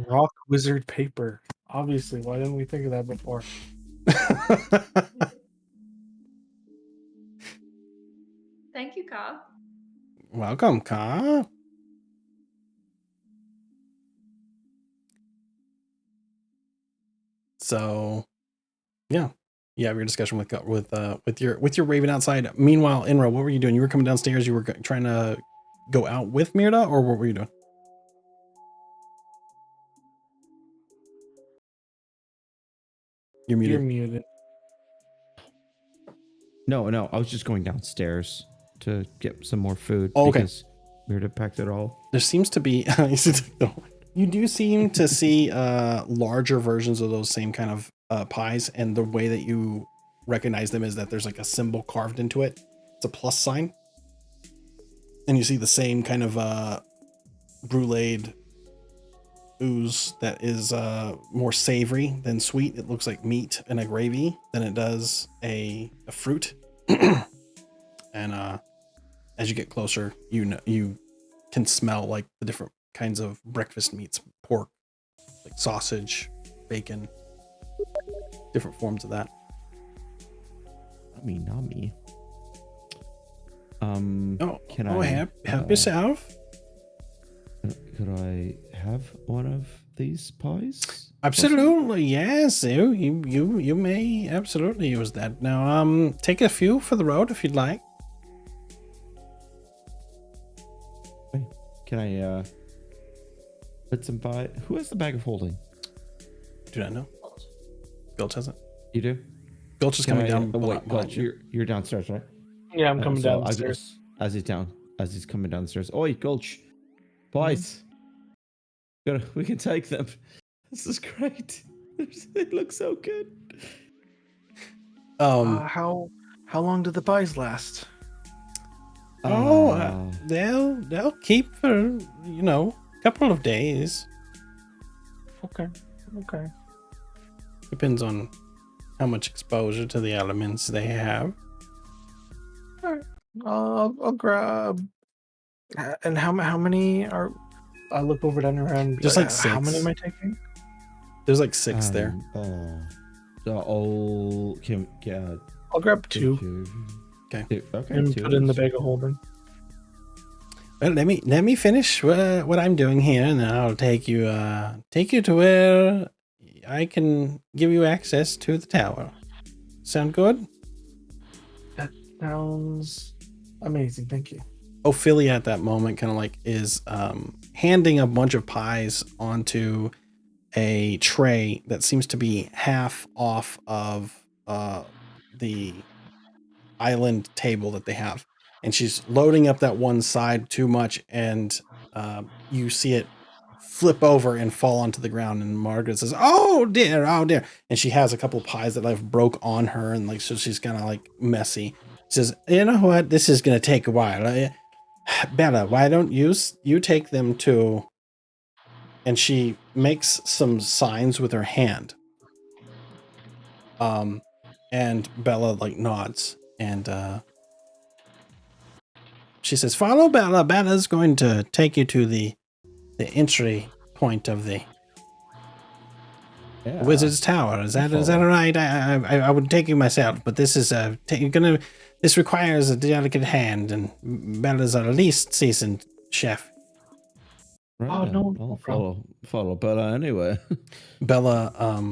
Rock wizard paper. Obviously, why didn't we think of that before? Thank you, Ka. Welcome, Ka. So, yeah, you have your discussion with your raven outside. Meanwhile, Inra, what were you doing? You were coming downstairs. You were trying to go out with Mirda, or what were you doing? You're muted. You're muted. No, I was just going downstairs to get some more food. Oh, okay. Because Mirda packed it all. There seems to be you do seem to see larger versions of those same kind of pies, and the way that you recognize them is that there's like a symbol carved into it. It's a plus sign. And you see the same kind of bruleed ooze that is more savory than sweet. It looks like meat and a gravy than it does a fruit. And as you get closer, you can smell like the different kinds of breakfast meats, pork, like sausage, bacon, different forms of that. Nami. Can I help yourself? Could I have one of these pies? Absolutely, yes. You may absolutely use that. Now, take a few for the road if you'd like. Can I put some pie? Who has the bag of holding? Do not know. Gulch has it. You do? Gulch is coming down. Wait, Gulch, you're downstairs, right? Yeah, I'm coming so downstairs. As he's coming downstairs. Oi, Gulch, pies. We can take them. This is great. They look so good. How long do the pies last? They'll keep for a couple of days. Okay. Depends on how much exposure to the elements they have. All right. I'll grab. And how many are? I look over down around. Just like 6. How many am I taking? There's like 6 there. I'll grab 2. Okay. Okay. And put in the bag of holding. Well, let me finish what I'm doing here, and then I'll take you to where I can give you access to the tower. Sound good? That sounds amazing. Thank you. Ophelia at that moment kind of like is handing a bunch of pies onto a tray that seems to be half off of the island table that they have, and she's loading up that one side too much, and you see it flip over and fall onto the ground, and Margaret says, oh dear, and she has a couple pies that like broke on her, and like so she's kind of like messy. She says, you know what, this is gonna take a while. Bella, why don't you take them to, and she makes some signs with her hand. And Bella like nods, and she says, follow Bella. Bella's going to take you to the entry point of the Wizard's Tower. Is that all right? I would take you myself, but this is this requires a delicate hand, and Bella's our least seasoned chef. Right, Oh no, I'll follow Bella anyway. Bella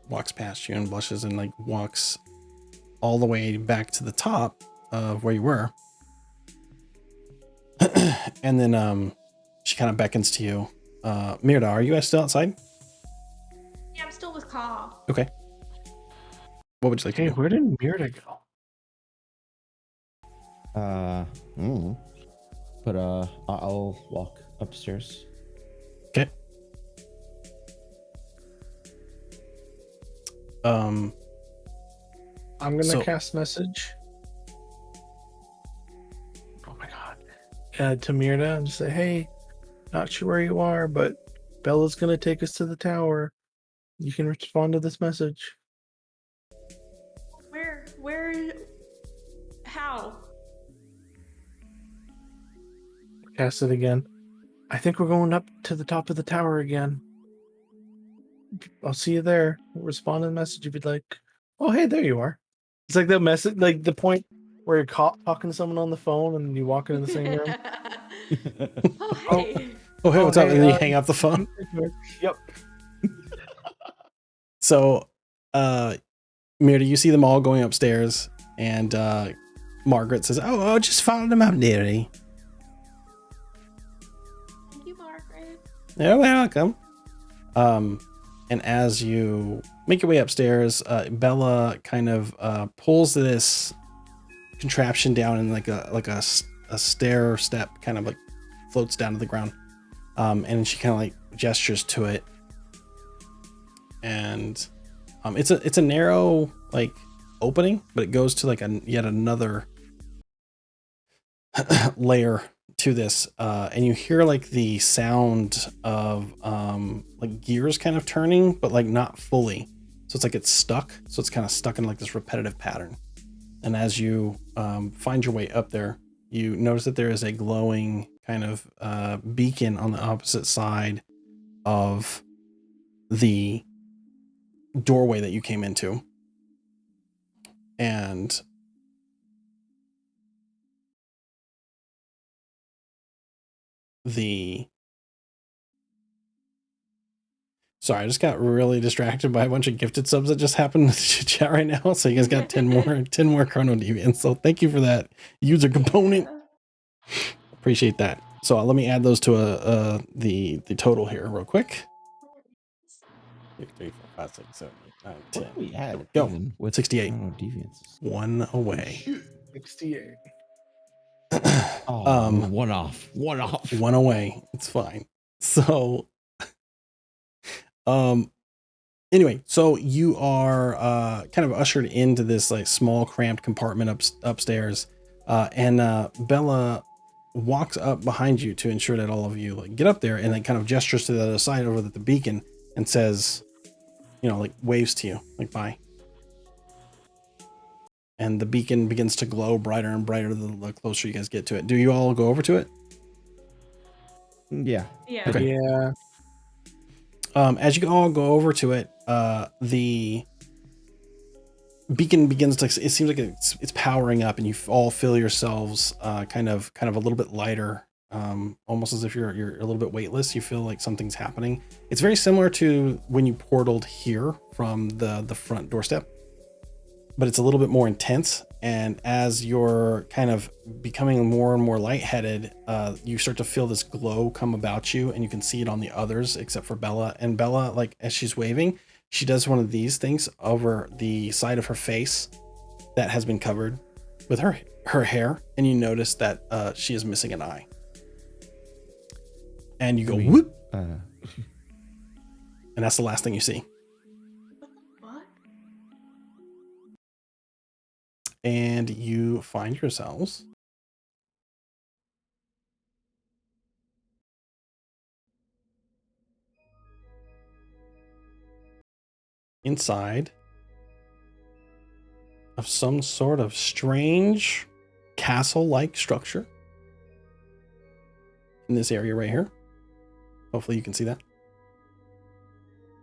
walks past you and blushes and like walks all the way back to the top of where you were. And then she kind of beckons to you. Mirda, are you guys still outside? Yeah, I'm still with Ka. Okay. What would you like to do? Where did Mirda go? But I'll walk upstairs. Okay. I'm gonna cast message. Oh my god. To Mirda and just say, hey, not sure where you are, but Bella's gonna take us to the tower. You can respond to this message. Where? How? Cast it again. I think we're going up to the top of the tower again. I'll see you there. Respond to the message if you'd like. Oh, hey, there you are. It's like the message, like the point where you're talking to someone on the phone and you walk into the same room. Oh, hey. Oh, hey, what's up? And then you hang up the phone. Yep. So, Mirda, you see them all going upstairs, and Margaret says, "Oh, just follow them up, dearie." Thank you, Margaret. You're welcome. And as you make your way upstairs, Bella kind of pulls this contraption down in like a stair step, kind of like floats down to the ground, and she kind of like gestures to it, and it's a narrow like opening, but it goes to like yet another layer to this, and you hear like the sound of like gears kind of turning, but like not fully. So it's like it's stuck. So it's kind of stuck in like this repetitive pattern. And as you find your way up there, you notice that there is a glowing kind of beacon on the opposite side of the doorway that you came into. And sorry, I just got really distracted by a bunch of gifted subs that just happened in the chat right now. So you guys got 10 more chrono deviants. So thank you for that user component. Appreciate that. So let me add those to the total here real quick. 2, 3, 4, 5, 6, 7, 8, 9, 10. What do we add? Go. Even with 68. deviants. One away. 68. One off. One away. It's fine. So anyway, so you are kind of ushered into this like small cramped compartment upstairs, and Bella walks up behind you to ensure that all of you like get up there, and then kind of gestures to the other side over at the beacon and says, you know, like waves to you, like bye. And the beacon begins to glow brighter and brighter the closer you guys get to it. Do you all go over to it? Yeah. Yeah. Okay. Yeah. As you all go over to it, the beacon begins to, it seems like it's powering up, and you all feel yourselves kind of a little bit lighter, almost as if you're a little bit weightless. You feel like something's happening. It's very similar to when you portaled here from the front doorstep, but it's a little bit more intense. And as you're kind of becoming more and more lightheaded, you start to feel this glow come about you, and you can see it on the others except for Bella. And Bella, like as she's waving, she does one of these things over the side of her face that has been covered with her hair, and you notice that she is missing an eye. And you go whoop, and that's the last thing you see. What? And you find yourselves inside of some sort of strange castle-like structure in this area right here. Hopefully you can see that.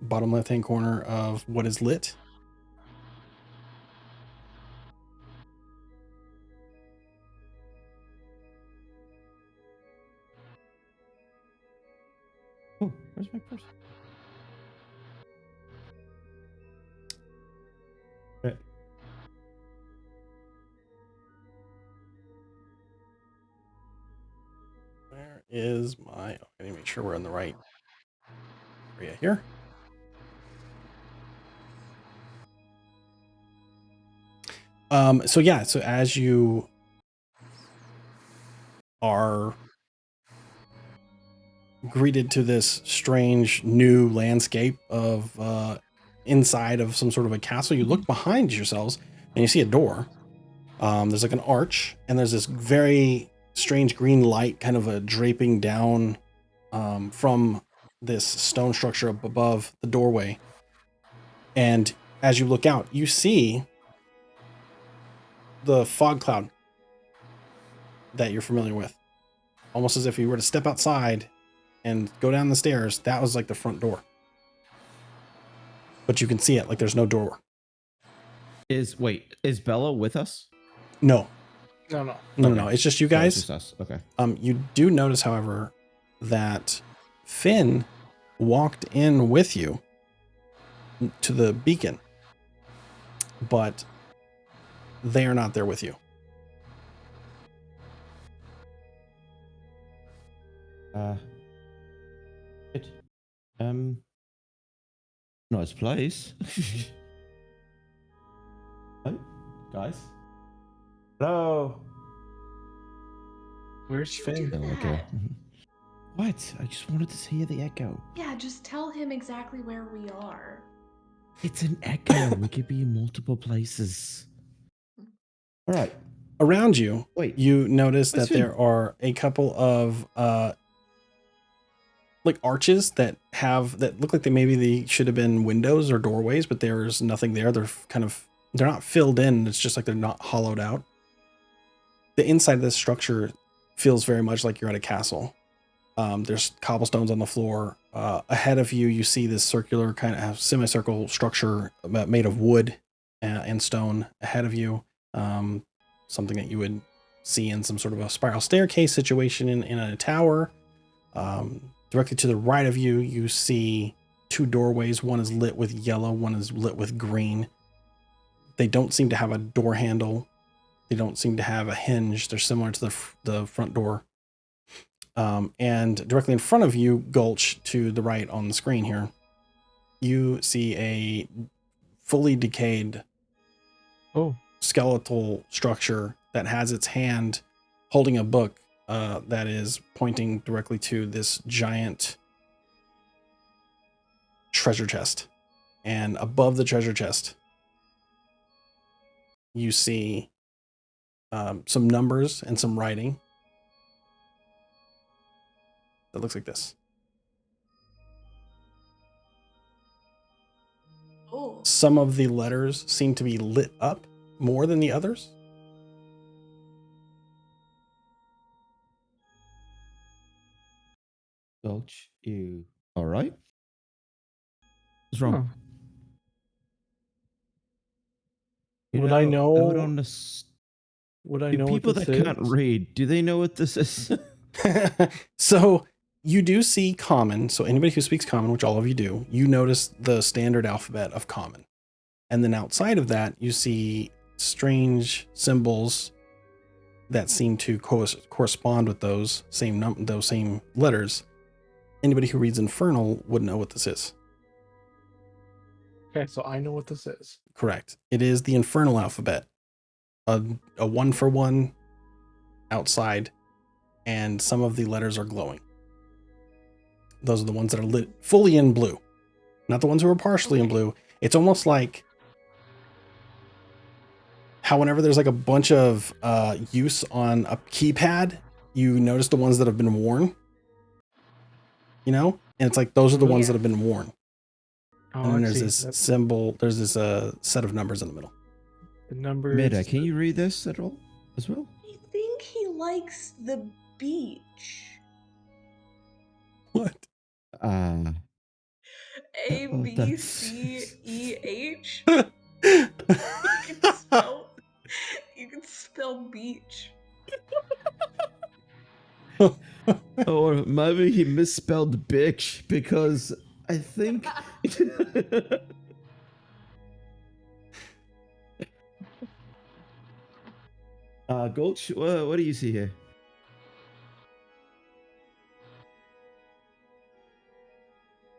Bottom left-hand corner of what is lit. Oh, where's my purse? Right. Where is my... Oh, I need to make sure we're in the right area here. So yeah, so as you are greeted to this strange new landscape of inside of some sort of a castle, you look behind yourselves and you see a door. There's like an arch, and there's this very strange green light kind of draping down from this stone structure up above the doorway. And as you look out, you see the fog cloud that you're familiar with. Almost as if you were to step outside and go down the stairs, that was like the front door. But you can see it, like there's no door. Is Bella with us? No. No. No. It's just you guys. It's just us. Okay. You do notice, however, that Finn walked in with you to the beacon, but they are not there with you. Nice place. Oh, guys. Hello. Where's Finn? Oh, okay. What? I just wanted to hear the echo. Yeah, just tell him exactly where we are. It's an echo. We could be in multiple places. All right. Around you, Wait. you notice What's that there are a couple of like arches that look like they should have been windows or doorways, but there's nothing there. They're not filled in. It's just like they're not hollowed out. The inside of this structure feels very much like you're at a castle. There's cobblestones on the floor. Ahead of you, you see this circular kind of semicircle structure made of wood and stone. Ahead of you, something that you would see in some sort of a spiral staircase situation in a tower. Directly to the right of you, you see two doorways. One is lit with yellow, one is lit with green. They don't seem to have a door handle. They don't seem to have a hinge. They're similar to the front door. And directly in front of you, Gulch, to the right on the screen here, you see a fully decayed skeletal structure that has its hand holding a book that is pointing directly to this giant treasure chest. And above the treasure chest, you see some numbers and some writing that looks like this. Oh. Some of the letters seem to be lit up more than the others. Gulch, you all right? What's wrong? You Would I out know? on the s- Would I do know people what this that can't is? read? Do they know what this is? So you do see common. So anybody who speaks common, which all of you do, you notice the standard alphabet of common. And then outside of that, you see strange symbols that seem to correspond with those same letters. Anybody who reads Infernal would know what this is. Okay, so I know what this is. Correct. It is the Infernal alphabet. A 1-for-1 outside, and some of the letters are glowing. Those are the ones that are lit fully in blue, not the ones who are partially in blue. It's almost like how whenever there's like a bunch of use on a keypad, you notice the ones that have been worn, you know? And it's like those are the ones that have been worn. Oh, And then I there's see. this That's symbol, there's this set of numbers in the middle. the numbers. Mida, can you read this at all as well? I think he likes the beach. What? A Oh, B that's- C E H. You can spell beach. Or maybe he misspelled bitch because I think. Gulch, what do you see here?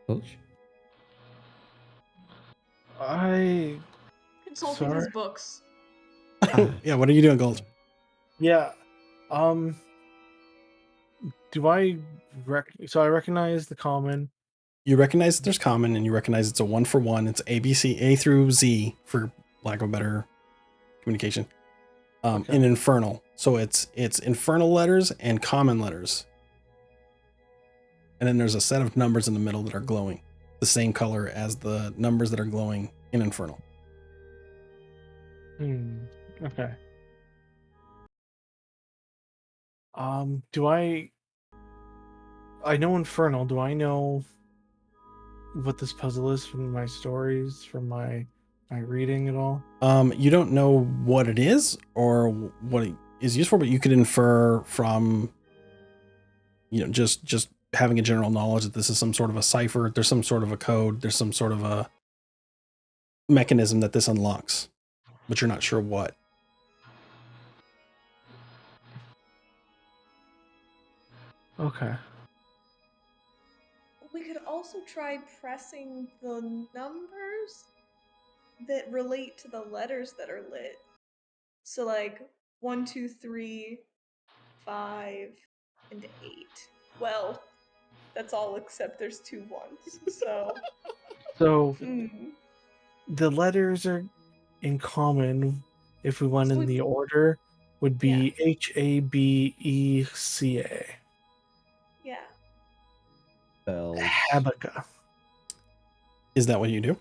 Gulch? I Consulting his Sorry? books. Yeah, what are you doing, Gold? yeah. Do I so I recognize the common. You recognize that there's common, and you recognize it's a 1-for-1. It's A through Z, for lack of a better communication. Okay. In Infernal. So it's Infernal letters and common letters. And then there's a set of numbers in the middle that are glowing, the same color as the numbers that are glowing in Infernal. Okay. Do I know Infernal. Do I know what this puzzle is from my stories, from my reading at all? You don't know what it is or what it is used for, but you could infer from, just having a general knowledge that this is some sort of a cipher. There's some sort of a code. There's some sort of a mechanism that this unlocks, but you're not sure what. Okay. We could also try pressing the numbers that relate to the letters that are lit. So like 1, 2, 3, 5, and 8. Well, that's all except there's 2 ones. So So hmm. the letters are in common. if we went So in we- the order, would be Habeca. Yeah. Bells. Habeca. Is that what you do?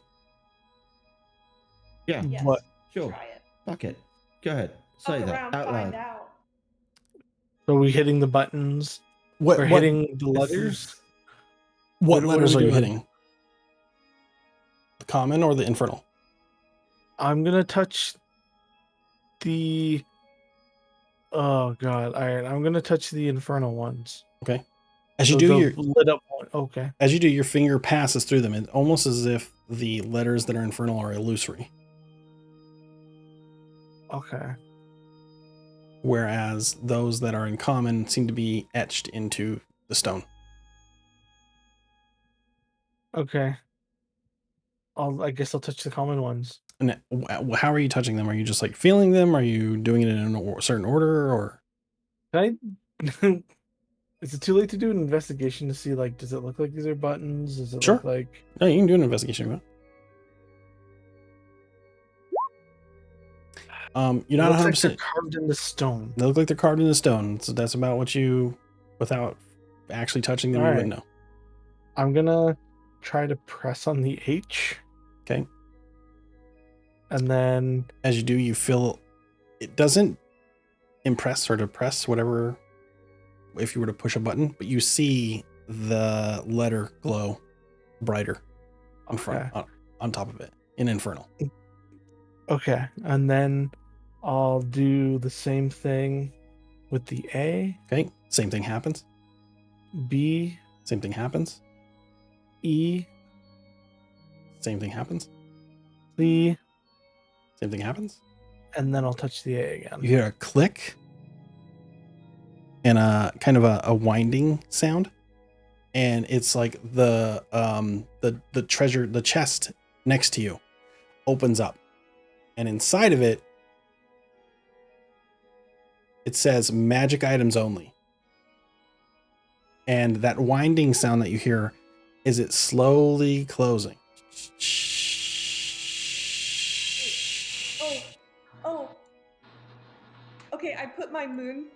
Yeah, Yes. What? sure. Try it. Fuck it. Go ahead. Say Fuck that around, out find loud. out. So are we hitting the buttons? What We're what hitting the This letters? is- what what are letters we are you doing? hitting? The common or the infernal? I'm gonna touch the. Oh god! All right, I'm gonna touch the infernal ones. Okay. As you So do the your lit up one. Okay. as you do, your finger passes through them. It's almost as if the letters that are infernal are illusory, Okay. whereas those that are in common seem to be etched into the stone. Okay. I guess I'll touch the common ones. And how are you touching them? Are you just like feeling them? Are you doing it in a certain order, or Can I? Is it too late to do an investigation to see like does it look like these are buttons? Does it Sure. look like no? You can do an investigation. You're not it looks 100. like they're percent carved in the stone? They look like they're carved in the stone. So that's about what you, without actually touching them, you Alright. wouldn't know. I'm gonna try to press on the H, Okay. and then As you do, you feel it doesn't impress or depress whatever. If you were to push a button, but you see the letter glow brighter on front, on top of it in infernal. okay, and then I'll do the same thing with the A, Okay. Same thing happens. B, Same thing happens. E, Same thing happens. C, Same thing happens. and then I'll touch the A again. You hear a click and a kind of a winding sound, and it's like the treasure, the chest next to you opens up, and inside of it it says magic items only. And that winding sound that you hear is it slowly closing. Oh. Okay, I put my moon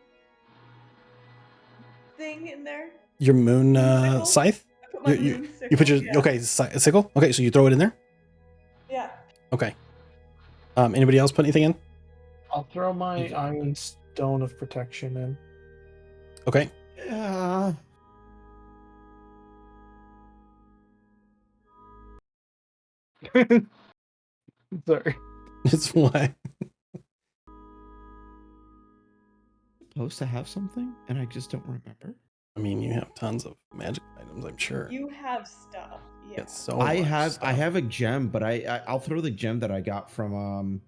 thing in there. Your moon Sickle? scythe? I put my You moon sickle. put your yeah. okay sickle. Okay, so you throw it in there. Yeah. Okay. Anybody else put anything in? I'll throw my iron stone of protection in. Okay. Yeah. Sorry. It's why. Supposed to have something, and I just don't remember. I mean, you have tons of magic items, I'm sure. You have stuff. Yeah. It's so I much have stuff. a gem, but I'll throw the gem that I got from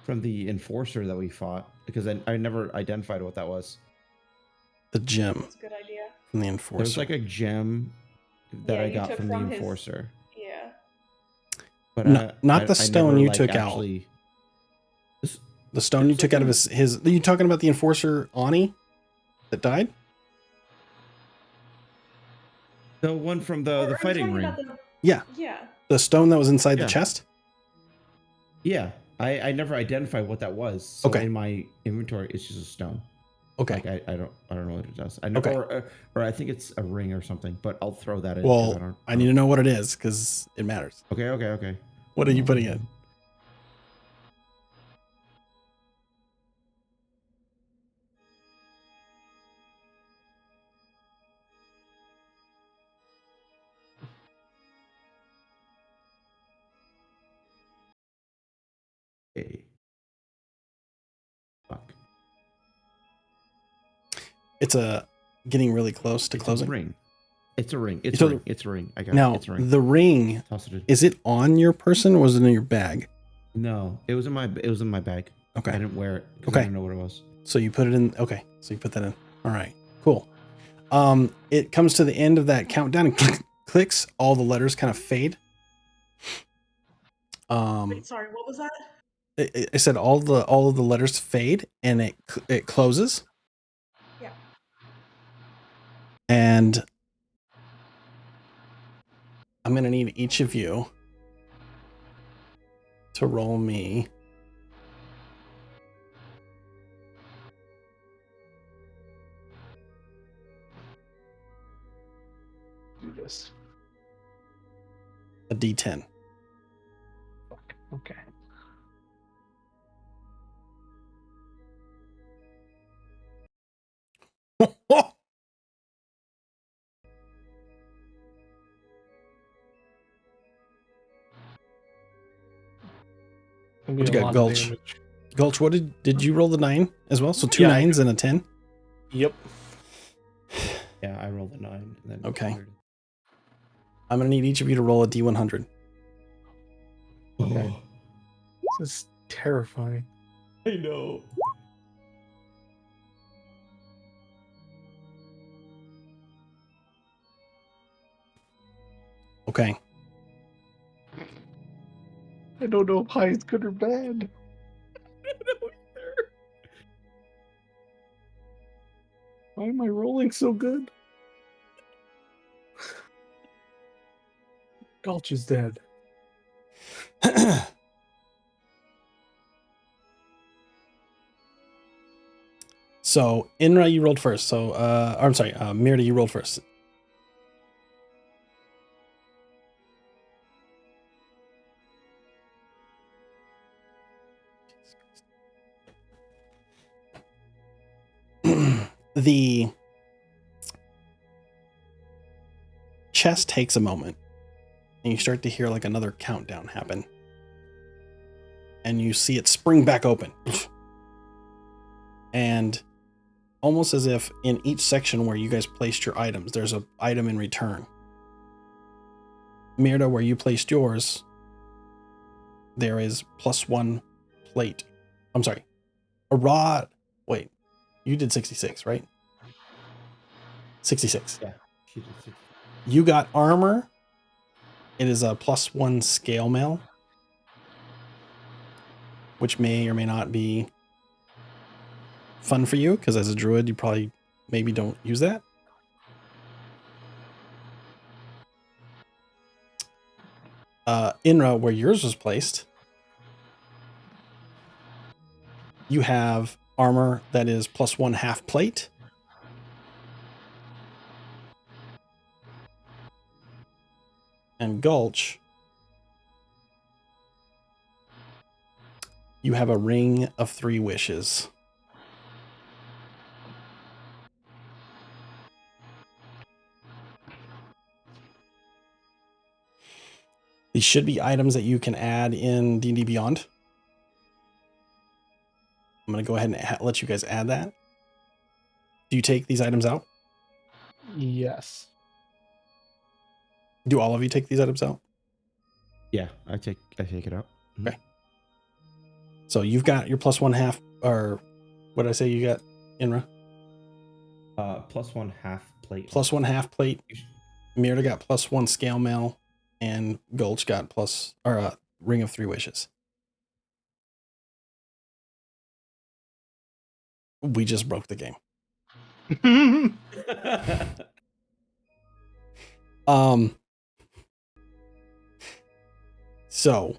the enforcer that we fought because I never identified what that was. The gem That's a good idea. from the There enforcer. was like a gem that Yeah, I you got took from the from his- enforcer, Yeah. but Not the I stone never, you like, took out. actually. This, The stone It you was took like out of his. Are you talking about the enforcer Ani that died? the one from Or the are you fighting talking ring. about the- Yeah. Yeah. The stone that was inside Yeah. the chest? Yeah, I never identified what that was. So Okay. in my inventory, it's just a stone. Okay. Like I don't know what it does. I know, Okay. or I think it's a ring or something. But I'll throw that in. 'cause Well, I need to know what it is because it matters. Okay. What are you putting in? Okay. Fuck. It's getting really close to It's closing. a ring. It's a ring. It's So a ring. It's a ring. I got Now, it. It's a ring. the ring, Toss it in. is it on your person or was it in your bag? No, it was in my bag. I Okay. didn't wear it because Okay. I didn't know what it was. So you put it in. Okay. So you put that in. All right. Cool. It comes to the end of that countdown and clicks. All the letters kind of fade. Wait, sorry, what was that? I said all of the letters fade and it closes. Yeah. And I'm gonna need each of you to roll me do this. A D10. Okay. Gonna be What a you got, lot of Gulch? damage. Gulch, what did you roll the 9 as well? So 2 Yeah, I 9s and a 10? Yep. Yeah, I rolled a 9. And then Okay. I'm going to need each of you to roll a D100. Okay. This is terrifying. I know. Okay. I don't know if high is good or bad. I don't know either. Why am I rolling so good? Gulch is dead. So, Inra, you rolled first. So, I'm sorry, Mirda, you rolled first. The chest takes a moment, and you start to hear like another countdown happen. And you see it spring back open. And almost as if in each section where you guys placed your items, there's an item in return. Mirda, where you placed yours, there is +1 plate. I'm sorry. A rod. Wait, you did 66, right? 66. Yeah. She did 6. You got armor. It is a +1 scale mail, which may or may not be fun for you, because as a druid, you probably maybe don't use that. Inra, where yours was placed, you have armor that is +1 half plate. And Gulch, you have a ring of 3 wishes. These should be items that you can add in D&D Beyond. I'm going to go ahead and let you guys add that. Do you take these items out? Yes. Do all of you take these items out? Yeah, I take it out. Mhm. Okay. So you've got your +1 half, or what did I say you got, Inra? +1 half plate. +1 half plate. Mirda got +1 scale mail, and Gulch got a ring of 3 wishes. We just broke the game. So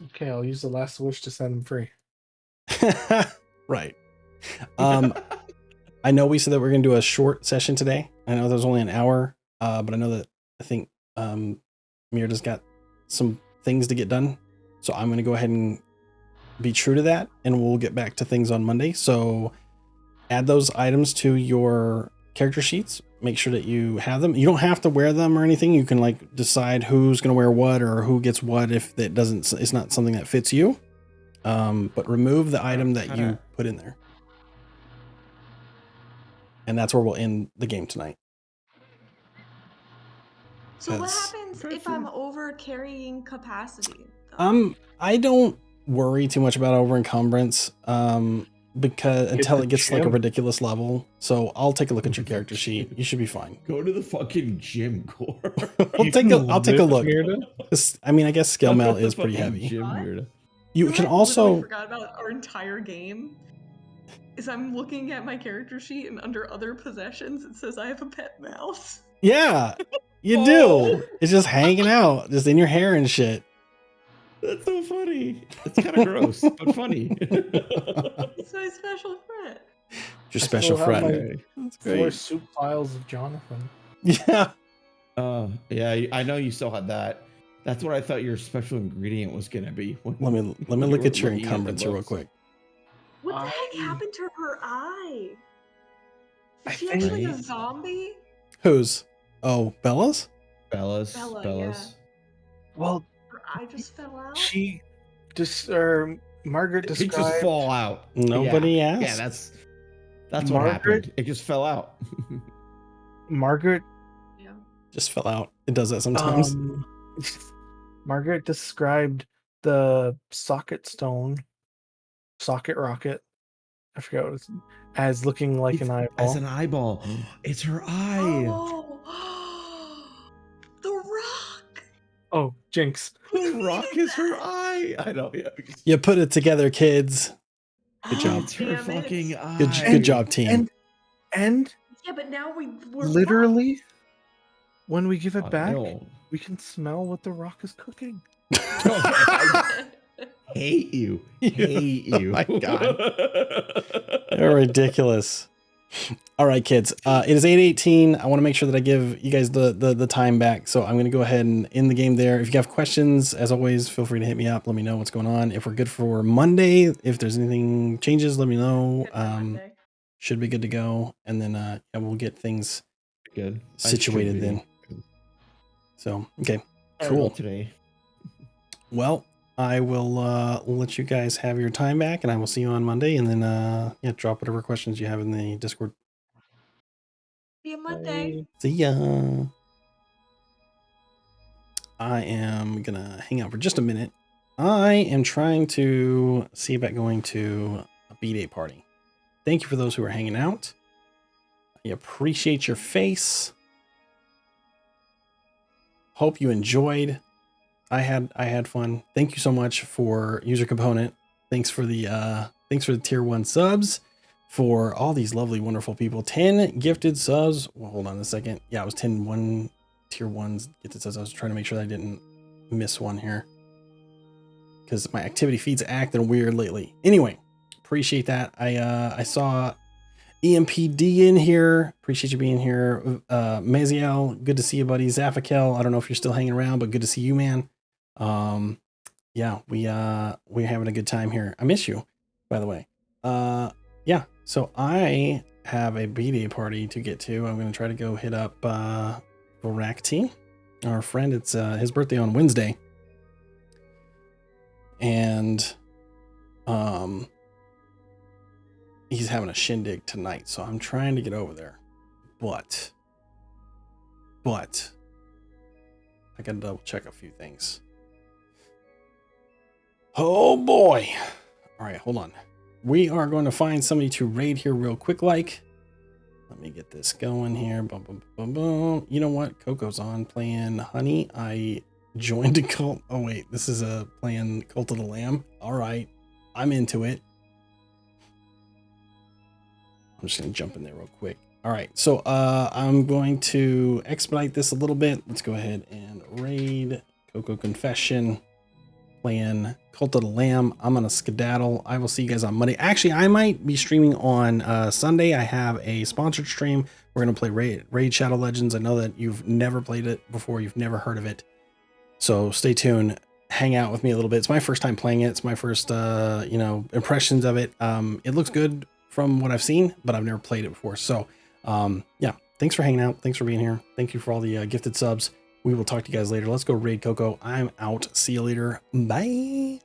Okay, I'll use the last wish to set him free. right. I know we said that we're going to do a short session today. I know there's only an hour, but I think Mirda's got some things to get done. So I'm going to go ahead and be true to that, and we'll get back to things on Monday. So add those items to your character sheets. Make sure that you have them. You don't have to wear them or anything. You can like decide who's going to wear what or who gets what if it's not something that fits you. But remove the item that you put in there. And that's where we'll end the game tonight. So what happens if I'm over carrying capacity? I don't worry too much about over encumbrance. Because until it gets like a ridiculous level. So I'll take a look at your character sheet. You should be fine. Go to the fucking gym, Core. I'll take a look. I mean, I guess scale mail is pretty heavy. You can also forgot about our entire game. Is I'm looking at my character sheet, and under other possessions, it says I have a pet mouse. Yeah, you do. It's just hanging out, just in your hair and shit. That's so funny. It's kind of gross, but funny. It's my special friend. Your I special still have friend. my That's 4 great. soup files of Jonathan. Yeah. Yeah, I know you still had that. That's what I thought your special ingredient was gonna be. Let me when you look were at your looking the encumbrance here real books. quick. What the heck I- happened to her eye? I Is she think- actually a Right? zombie? Whose? Oh, Bella's? Bellas. Bella, Bellas. Well, Her eye just fell out? she Margaret It just described fall out. Nobody Yeah, asked. that's what Margaret- happened. It just fell out. Margaret Yeah. Just fell out. It does that sometimes. Margaret described the socket rocket. I forgot what it's as looking like an eyeball. As an eyeball. It's her eye. Oh, the rock. Oh, Jinx. The rock is her eye. I know. Yeah. You put it together, kids. Good job. It's her Damn it. fucking eye. Good job, team. And Yeah, but now we're literally, when we give it I back, know. we can smell what the rock is cooking. I hate you. Hate you. Oh my God. They're ridiculous. All right, kids. It is 8:18. I want to make sure that I give you guys the time back. So I'm going to go ahead and end the game there. If you have questions, as always, feel free to hit me up. Let me know what's going on. If we're good for Monday, if there's anything changes, let me know. Good for Monday. Should be good to go. And then yeah, we'll get things Good. situated then. So, okay, I don't know cool. today. Well, I will let you guys have your time back, and I will see you on Monday. And then yeah, drop whatever questions you have in the Discord. See you Monday. See ya. I am gonna hang out for just a minute. I am trying to see about going to a B-Day party. Thank you for those who are hanging out. I appreciate your face. Hope you enjoyed. I had fun. Thank you so much for user component. Thanks for the tier 1 subs. For all these lovely, wonderful people. 10 gifted subs. Well, hold on a second. Yeah, it was 10 tier 1s gifted subs. I was trying to make sure that I didn't miss one here, because my activity feed's acting weird lately. Anyway, appreciate that. I saw EMPD in here. Appreciate you being here. Maziel, good to see you, buddy. Zafakel, I don't know if you're still hanging around, but good to see you, man. Yeah, we're having a good time here. I miss you, by the way. Yeah, so I have a B-Day party to get to. I'm going to try to go hit up Varakti, our friend. It's his birthday on Wednesday. And he's having a shindig tonight, so I'm trying to get over there. But I gotta double check a few things. Oh boy. All right, hold on. We are going to find somebody to raid here real quick like. Let me get this going here. Boom, boom, boom, boom. You know what? Coco's on playing Honey. I joined a cult. Oh wait, this is a playing Cult of the Lamb. All right, I'm into it. I'm just gonna jump in there real quick. All right, so I'm going to expedite this a little bit. Let's go ahead and raid Coco Confession, playing Cult of the Lamb. I'm gonna skedaddle. I will see you guys on Monday. Actually, I might be streaming on Sunday. I have a sponsored stream. We're gonna play Raid Shadow Legends. I know that you've never played it before. You've never heard of it. So stay tuned. Hang out with me a little bit. It's my first time playing it. It's my first, impressions of it. It looks good from what I've seen, but I've never played it before. So, yeah, thanks for hanging out. Thanks for being here. Thank you for all the gifted subs. We will talk to you guys later. Let's go raid Coco. I'm out. See you later. Bye.